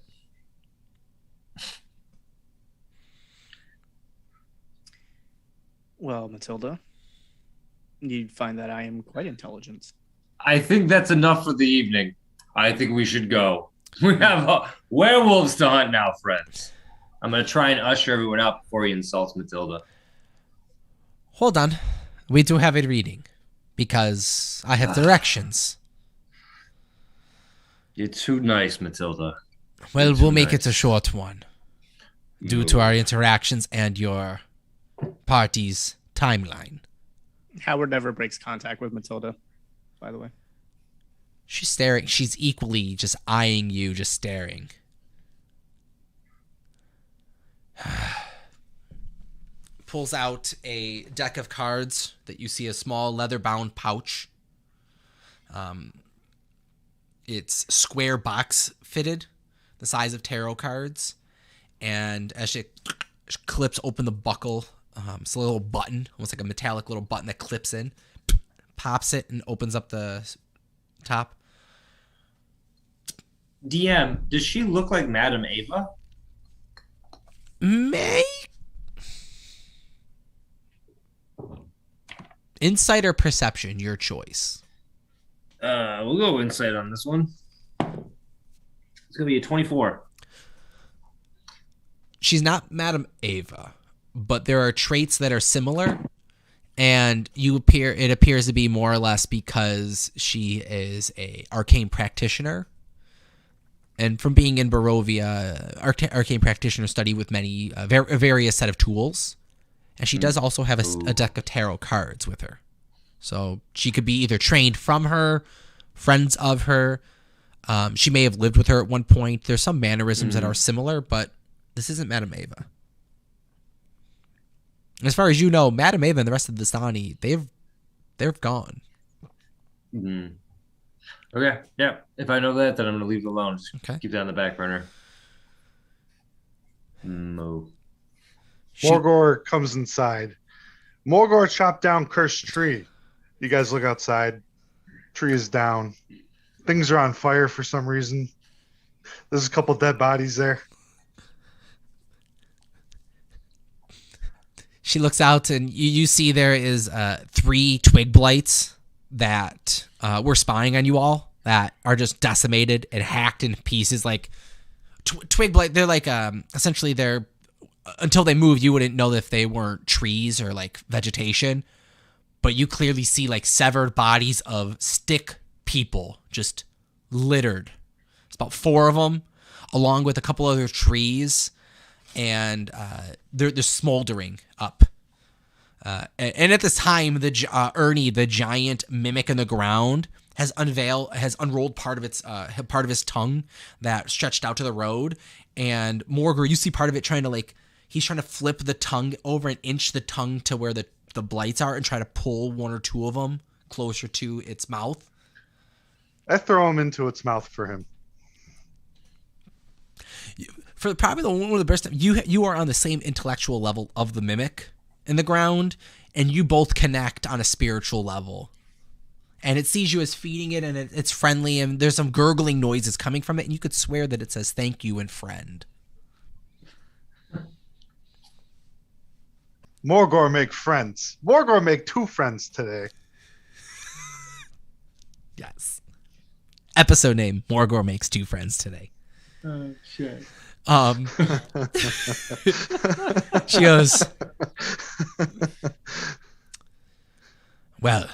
Well, Matilda, you'd find that I am quite intelligent. I think that's enough for the evening. I think we should go. We have werewolves to hunt now, friends. I'm going to try and usher everyone out before he insults Matilda. Hold on. We do have a reading, because I have directions. You're too nice, Matilda. Well, we'll make it a short one, due to our interactions and your party's timeline. Howard never breaks contact with Matilda, by the way. She's staring. She's equally just eyeing you, just staring. Pulls out a deck of cards that you see a small leather-bound pouch. It's square box fitted, the size of tarot cards. And as she clips open the buckle, it's a little button, almost like a metallic little button that clips in, pops it, and opens up the top. DM, does she look like Madame Ava? May? Insight or perception, your choice. We'll go insight on this one. It's gonna be a 24. She's not Madame Ava, but there are traits that are similar, and it appears to be more or less because she is a arcane practitioner And from being in Barovia, arcane practitioner study with many various set of tools, and she does also have a deck of tarot cards with her. So she could be either trained from her, friends of her. She may have lived with her at one point. There's some mannerisms that are similar, but this isn't Madame Ava. As far as you know, Madame Ava and the rest of the Stani, they're gone. Mm-hmm. Okay, yeah. If I know that, then I'm gonna leave it alone. Just keep that on the back burner. No. Morgor comes inside. Morgor chopped down cursed tree. You guys look outside. Tree is down. Things are on fire for some reason. There's a couple dead bodies there. She looks out, and you see there is 3 twig blights that were spying on you all that are just decimated and hacked in pieces. Like twig blight, they're like essentially they're until they move, you wouldn't know if they weren't trees or like vegetation, but you clearly see like severed bodies of stick people just littered. It's about 4 of them, along with a couple other trees. And they're smoldering up. And at this time, Ernie, the giant mimic in the ground, has unrolled part of his tongue that stretched out to the road. And Morgor, you see part of it he's trying to flip the tongue over and inch the tongue to where the blights are and try to pull 1 or 2 of them closer to its mouth. I throw them into its mouth for him. For probably one of the best, you are on the same intellectual level of the mimic in the ground, and you both connect on a spiritual level. And it sees you as feeding it, and it's friendly, and there's some gurgling noises coming from it, and you could swear that it says "thank you" and "friend." Morgor make friends. Morgor make 2 friends today. Yes. Episode name: Morgor makes 2 friends today. Oh shit. She goes, well,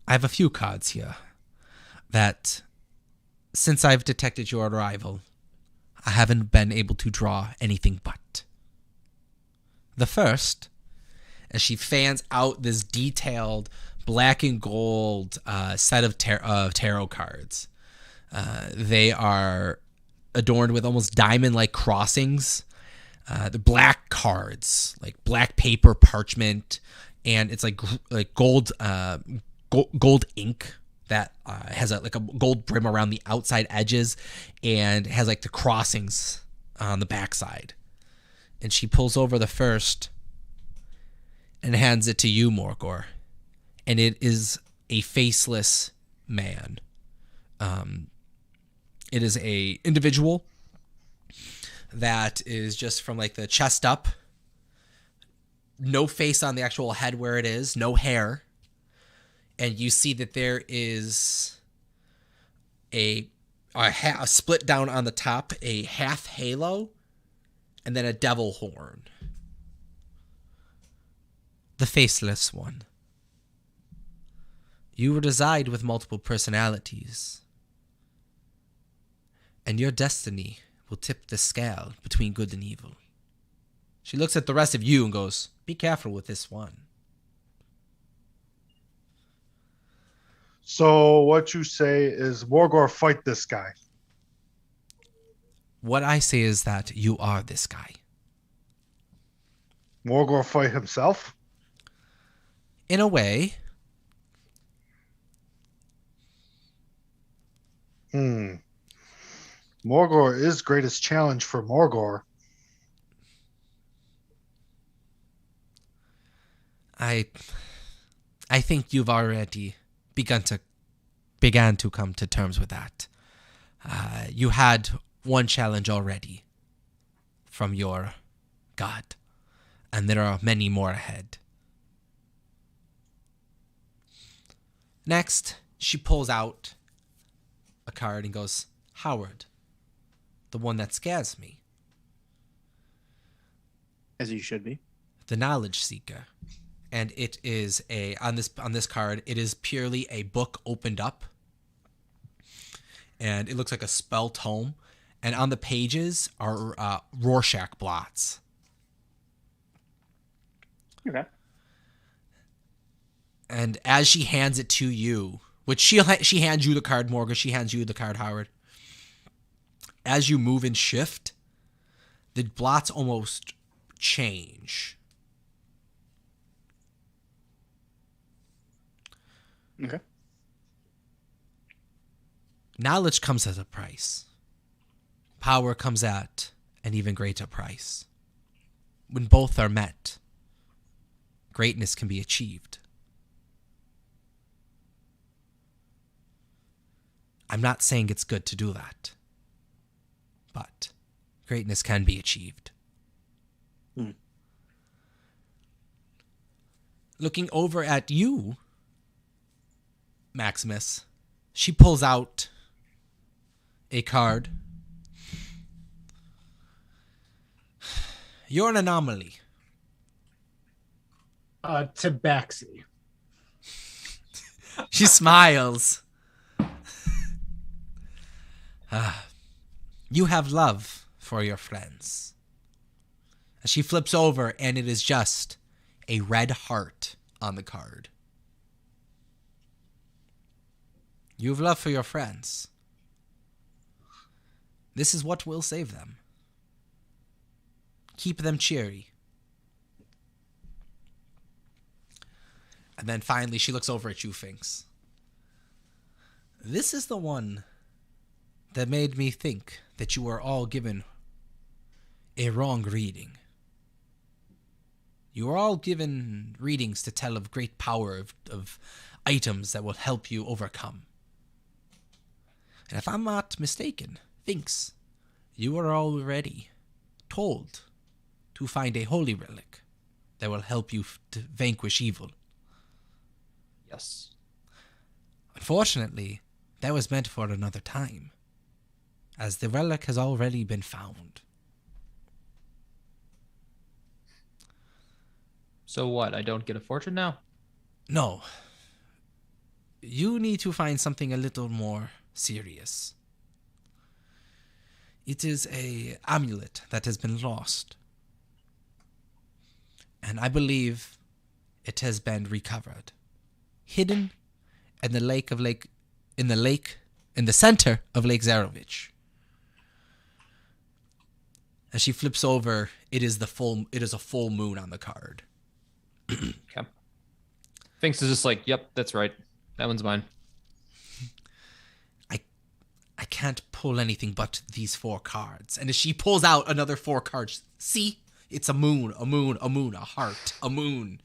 I have a few cards here that, since I've detected your arrival, I haven't been able to draw anything but. The first, as she fans out this detailed black and gold set of tarot cards. They are adorned with almost diamond-like crossings. The black cards, like black paper parchment, and it's like gold ink that has a gold brim around the outside edges, and has like the crossings on the backside. And she pulls over the first and hands it to you, Morgor, and it is a faceless man. It is a individual that is just from like the chest up, no face on the actual head where it is, no hair. And you see that there is a split down on the top, a half halo, and then a devil horn. The faceless one. You reside with multiple personalities, and your destiny will tip the scale between good and evil. She looks at the rest of you and goes, be careful with this one. So what you say is Morgor fight this guy. What I say is that you are this guy. Morgor fight himself? In a way. Morgor is greatest challenge for Morgor. I think you've already began to come to terms with that. You had one challenge already from your god, and there are many more ahead. Next, she pulls out a card and goes, Howard, the one that scares me. As you should be. The Knowledge Seeker. And it is on this card, it is purely a book opened up. and it looks like a spell tome. And on the pages are Rorschach blots. Okay. And as she hands it to you, which she hands you the card, Morgan, she hands you the card, Howard. As you move and shift, the blots almost change. Okay. Knowledge comes at a price. Power comes at an even greater price. When both are met, greatness can be achieved. I'm not saying it's good to do that, but greatness can be achieved. Looking over at you, Maximus, she pulls out a card. You're an anomaly. Tabaxi. She smiles. You have love for your friends. And she flips over, and it is just a red heart on the card. You have love for your friends. This is what will save them. Keep them cheery. And then finally she looks over at you, Finks. This is the one that made me think that you were all given a wrong reading. You were all given readings to tell of great power of items that will help you overcome. And if I'm not mistaken, Finks, you were already told to find a holy relic that will help you to vanquish evil. Yes. Unfortunately, that was meant for another time, as the relic has already been found. So what? I don't get a fortune now? No. You need to find something a little more serious. It is a amulet that has been lost. And I believe it has been recovered. Hidden in the center of Lake Zarovich. As she flips over, it is a full moon on the card. Okay. Finks is just like, yep, that's right. That one's mine. I can't pull anything but these 4 cards. And as she pulls out another 4 cards, see? It's a moon, a moon, a moon, a heart, a moon.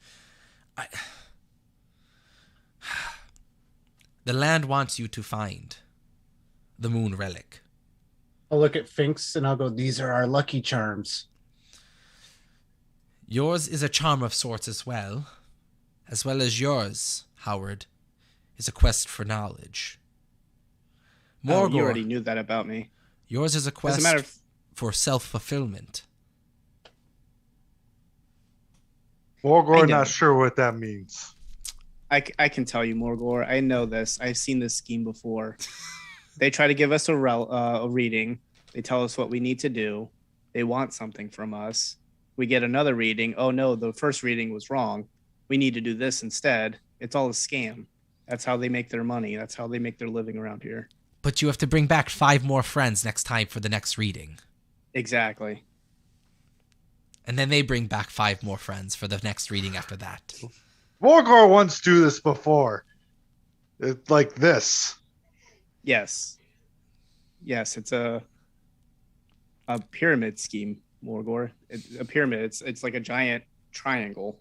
The land wants you to find the moon relic. I'll look at Finks and I'll go, these are our lucky charms. Yours is a charm of sorts as well as yours, Howard, is a quest for knowledge. Oh, you already knew that about me. Yours is a quest for self-fulfillment. Morgor, not sure what that means. I can tell you, Morgor. I know this. I've seen this scheme before. They try to give us a reading. They tell us what we need to do. They want something from us. We get another reading. Oh, no, the first reading was wrong. We need to do this instead. It's all a scam. That's how they make their money. That's how they make their living around here. But you have to bring back 5 more friends next time for the next reading. Exactly. And then they bring back 5 more friends for the next reading after that. Morgor once do this before. It's like this. Yes. Yes, it's a pyramid scheme, Morgor. A pyramid. It's like a giant triangle.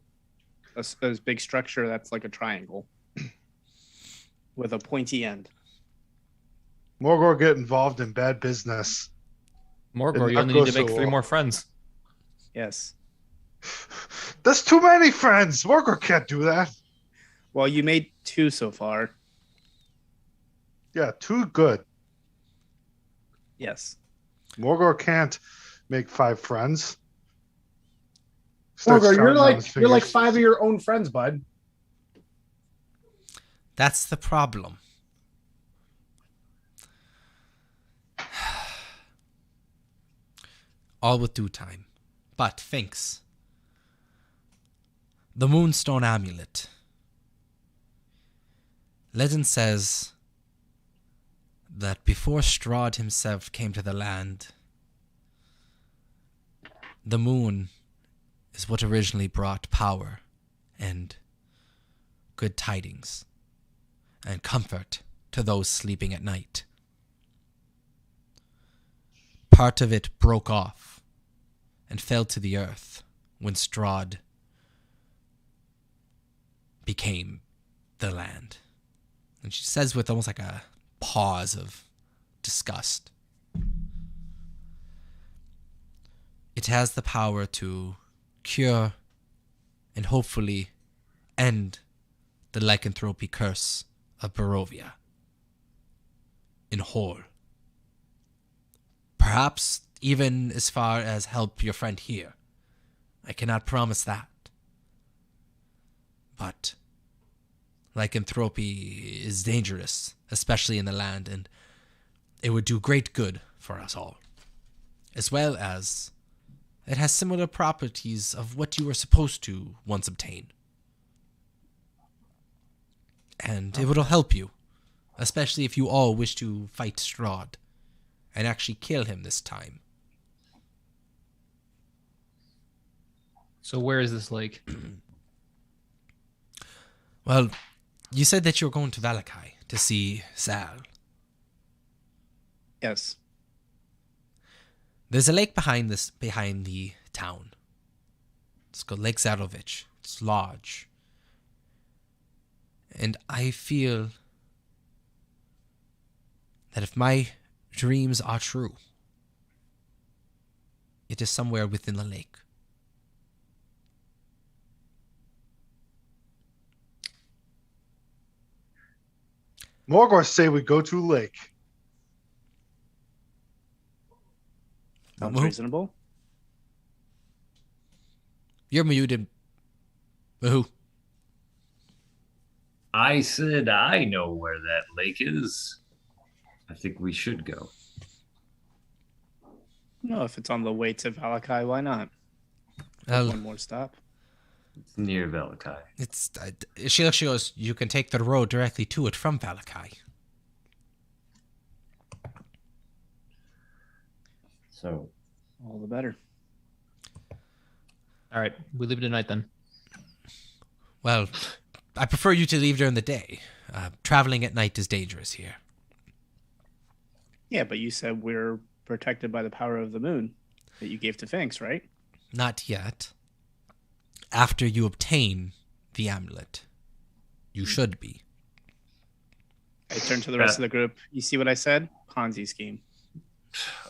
A big structure that's like a triangle with a pointy end. Morgor get involved in bad business. Morgor, you only need to make 3 more friends. Yes. That's too many friends. Morgor can't do that. Well, you made 2 so far. Yeah, 2 good. Yes. Morgor can't make 5 friends. Morgor, you're like 5 of your own friends, bud. That's the problem. All with due time. But, Finks. The Moonstone Amulet. Legend says that before Strahd himself came to the land, the moon is what originally brought power and good tidings and comfort to those sleeping at night. Part of it broke off and fell to the earth when Strahd became the land. And she says with almost like a pause of disgust, it has the power to cure and hopefully end the lycanthropy curse of Barovia in whole. Perhaps even as far as help your friend here. I cannot promise that. But lycanthropy is dangerous, especially in the land, and it would do great good for us all. As well as it has similar properties of what you were supposed to once obtain. And it will help you, especially if you all wish to fight Strahd and actually kill him this time. So where is this lake? Well, you said that you were going to Valakai to see Zal. Yes. There's a lake behind the town. It's called Lake Zarovich. It's large. And I feel that if my dreams are true, it is somewhere within the lake. Morgor say we go to lake. Sounds reasonable. You're muted. Who? I said I know where that lake is. I think we should go. No, if it's on the way to Valakai, why not? Well, One more stop. It's near Valakai. it's she goes, you can take the road directly to it from Valakai. So, All the better. All right, we leave it tonight then. Well, I prefer you to leave during the day. Traveling at night is dangerous here. Yeah, but you said we're protected by the power of the moon that you gave to Finks, right? Not yet. After you obtain the amulet, you should be. I turn to the rest of the group. You see what I said? Ponzi scheme.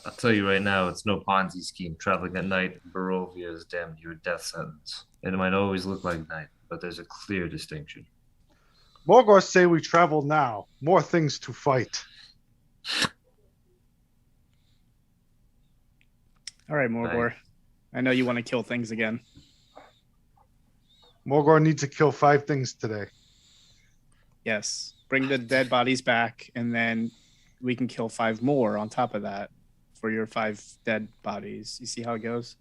I'll tell you right now, it's no Ponzi scheme. Traveling at night in Barovia is damn near a death sentence. And it might always look like night, but there's a clear distinction. Morgor say we travel now. More things to fight. All right, Morgor. I know you want to kill things again. Morgor needs to kill 5 things today. Yes. Bring the dead bodies back, and then we can kill 5 more on top of that for your 5 dead bodies. You see how it goes?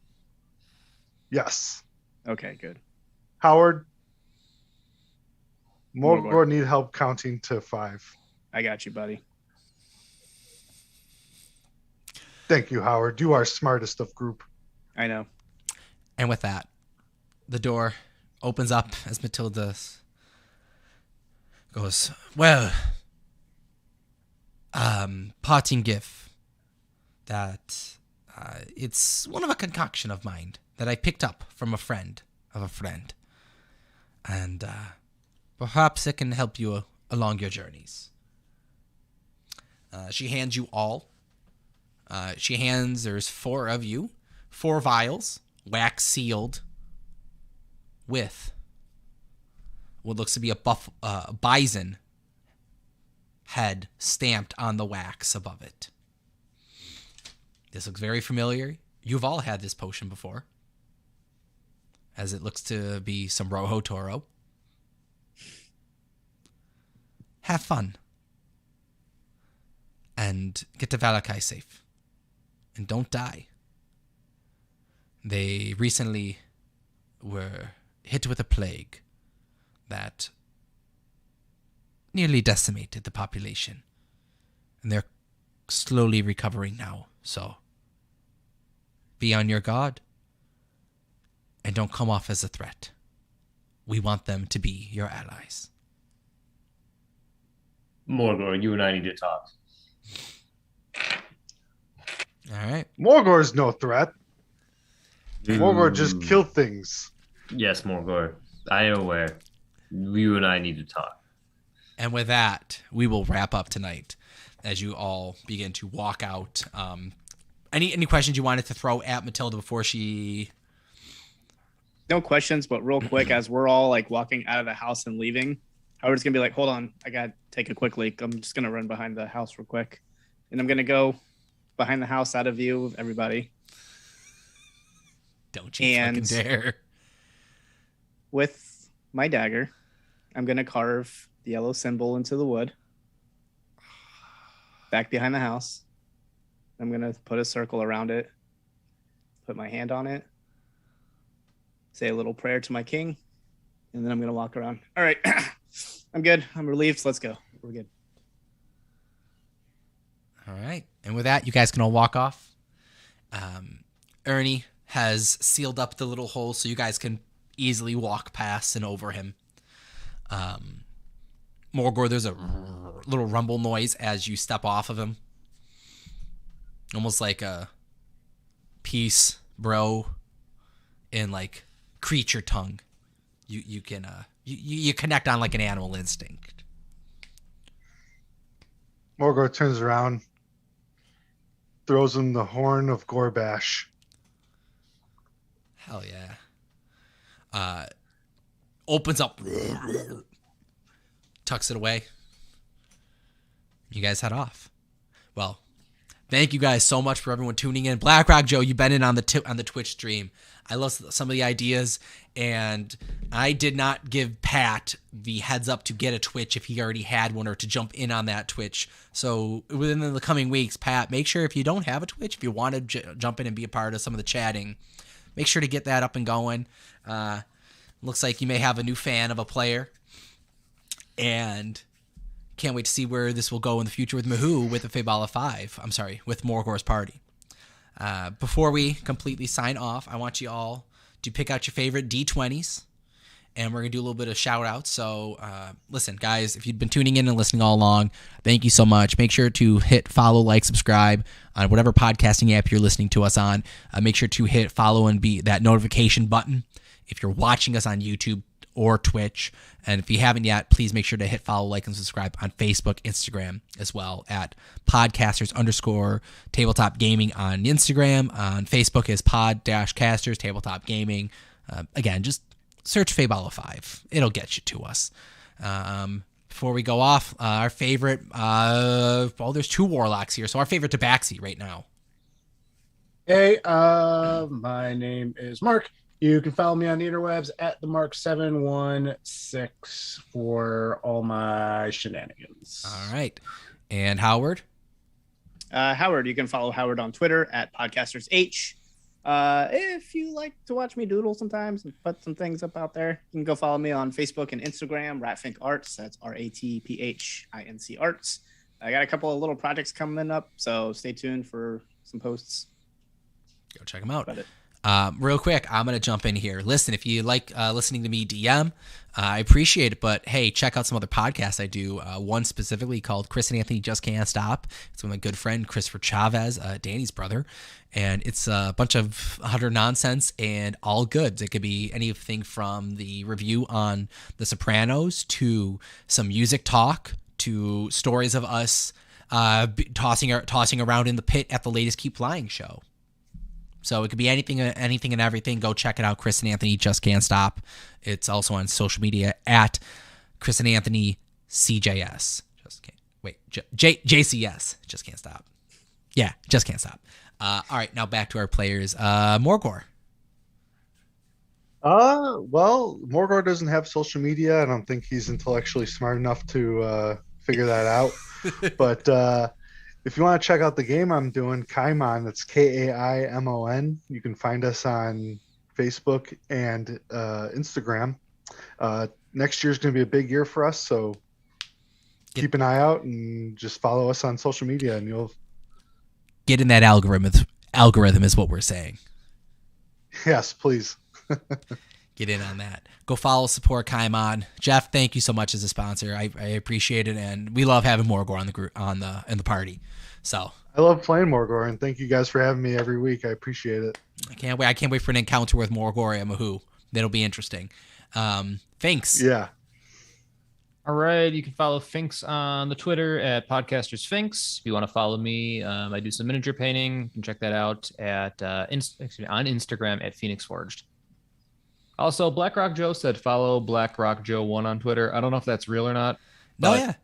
Yes. Okay, good. Howard. Morgor. Morgor need help counting to 5. I got you, buddy. Thank you, Howard. You are smartest of group. I know. And with that, the door opens up as Matilda goes, well, parting gift that it's one of a concoction of mine that I picked up from a friend of a friend. And perhaps it can help you along your journeys. She hands you all. There's 4 of you, 4 vials, wax sealed, with what looks to be a bison head stamped on the wax above it. This looks very familiar. You've all had this potion before, as it looks to be some Rojo Toro. Have fun. And get to Valakai safe. And don't die. They recently were hit with a plague that nearly decimated the population. And they're slowly recovering now, so be on your guard and don't come off as a threat. We want them to be your allies. Morgor, you and I need to talk. All right. Morgor's no threat. Morgor just killed things. Yes, Morgor. I am aware. You and I need to talk. And with that, we will wrap up tonight as you all begin to walk out. Any questions you wanted to throw at Matilda before she... No questions, but real quick, as we're all like walking out of the house and leaving, Howard's gonna be like, "Hold on, I gotta take a quick leak. I'm just gonna run behind the house real quick, and I'm gonna go behind the house out of view of everybody." Don't you fucking dare! With my dagger, I'm gonna carve the yellow symbol into the wood back behind the house. I'm gonna put a circle around it, put my hand on it, say a little prayer to my king, and then I'm gonna walk around. All right, I'm good. I'm relieved. So let's go. We're good. All right. And with that, you guys can all walk off. Ernie has sealed up the little hole so you guys can easily walk past and over him. Morgor, there's a little rumble noise as you step off of him. Almost like a peace, bro, in like creature tongue. You can you connect on like an animal instinct. Morgor turns around, throws him the horn of Gorbash. Hell yeah. Opens up, tucks it away. You guys head off. Well, thank you guys so much for everyone tuning in. BlackRock Joe, you've been in on the Twitch stream. I love some of the ideas, and I did not give Pat the heads up to get a Twitch if he already had one or to jump in on that Twitch. So within the coming weeks, Pat, make sure if you don't have a Twitch, if you want to jump in and be a part of some of the chatting, make sure to get that up and going. Looks like you may have a new fan of a player, and can't wait to see where this will go in the future with Mahoo with the Faybala 5. I'm sorry, with Morgor's party. Before we completely sign off, I want you all to pick out your favorite D20s, and we're going to do a little bit of shout outs. So listen, guys, if you've been tuning in and listening all along, thank you so much. Make sure to hit follow, like, subscribe on whatever podcasting app you're listening to us on. Make sure to hit follow and be that notification button if you're watching us on YouTube or Twitch. And if you haven't yet, please make sure to hit follow, like, and subscribe on Facebook, Instagram as well at podcasters_tabletop gaming on Instagram. On Facebook is pod-casters tabletop gaming. Again, just search Faybala 5. It'll get you to us. Before we go off, our favorite, there's two warlocks here. So our favorite tabaxi right now. Hey, my name is Mark. You can follow me on the interwebs at the Mark716 for all my shenanigans. All right. And Howard? Howard, you can follow Howard on Twitter at podcastersh. If you like to watch me doodle sometimes and put some things up out there, you can go follow me on Facebook and Instagram, Ratfink Arts. That's RATPHINC Arts. I got a couple of little projects coming up, so stay tuned for some posts. Go check them out. Real quick, I'm going to jump in here. Listen, if you like listening to me DM, I appreciate it. But hey, check out some other podcasts I do. One specifically called Chris and Anthony Just Can't Stop. It's with my good friend, Christopher Chavez, Danny's brother. And it's a bunch of utter nonsense and all goods. It could be anything from the review on The Sopranos to some music talk to stories of us tossing around in the pit at the latest Keep Flying show. So it could be anything and everything. Go check it out. Chris and Anthony Just Can't Stop. It's also on social media at Chris and Anthony CJS. JCS. Just Can't Stop. Yeah, Just Can't Stop. All right, now back to our players. Morgor. Well, Morgor doesn't have social media. I don't think he's intellectually smart enough to figure that out. But if you want to check out the game I'm doing, Kaimon, that's Kaimon. You can find us on Facebook and Instagram. Next year's going to be a big year for us, so keep an eye out and just follow us on social media, and you'll Get in that algorithm is what we're saying. Yes, please. Get in on that. Go follow, support Kaimon. Jeff, thank you so much as a sponsor. I appreciate it, and we love having Morgor on the group in the party. So I love playing Morgor, and thank you guys for having me every week. I appreciate it. I can't wait. I can't wait for an encounter with Morgor and Mahoo. That'll be interesting. Thanks. Yeah. All right, you can follow Finks on the Twitter at PodcastersFinks. If you want to follow me, I do some miniature painting. You can check that out at on Instagram at Phoenix Forged. Also, BlackRock Joe said follow BlackRock Joe 1 on Twitter. I don't know if that's real or not. No, yeah.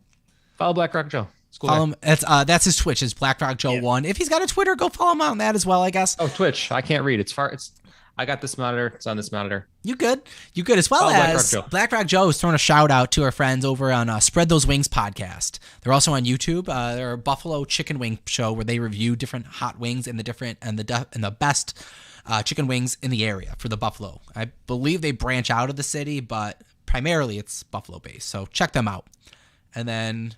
Follow BlackRock Joe. It's cool. Follow him. That's his Twitch. Is BlackRock Joe 1. If he's got a Twitter, go follow him on that as well, I guess. Oh, Twitch. I can't read. I got this monitor. It's on this monitor. You good? You good? As well as BlackRock Joe is throwing a shout out to our friends over on Spread Those Wings podcast. They're also on YouTube. They're a Buffalo chicken wing show where they review different hot wings and the best chicken wings in the area for the Buffalo. I believe they branch out of the city, but primarily it's Buffalo based. So check them out. And then,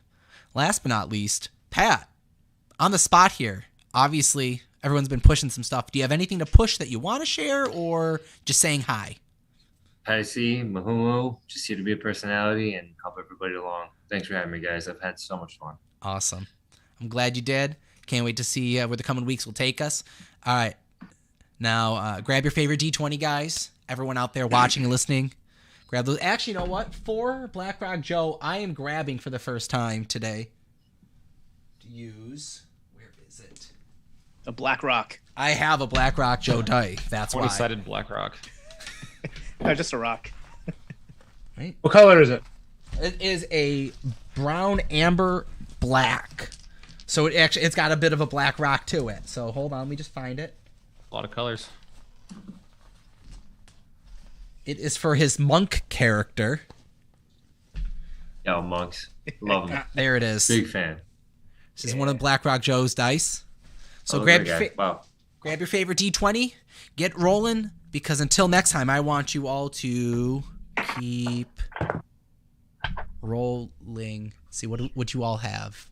last but not least, Pat, on the spot here. Obviously, everyone's been pushing some stuff. Do you have anything to push that you want to share, or just saying hi? Hi, C, Mahumo, just here to be a personality and help everybody along. Thanks for having me, guys. I've had so much fun. Awesome. I'm glad you did. Can't wait to see where the coming weeks will take us. All right. Now, grab your favorite D20, guys. Everyone out there watching and listening, grab those. Actually, you know what? For BlackRock Joe, I am grabbing for the first time today to use. Where is it? A BlackRock. I have a BlackRock Joe die. That's why. 20-sided BlackRock. No, just a rock. Right? What color is it? It is a brown amber black. So it's got a bit of a black rock to it. So hold on, let me just find it. A lot of colors. It is for his monk character. Yo, monks. Love them. There it is. Big fan. This is one of BlackRock Joe's dice. So Oh, grab good guy. Wow. grab your favorite D20, get rolling, because until next time, I want you all to keep rolling. See what you all have.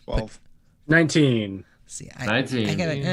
12. 19. See, 19. I gotta.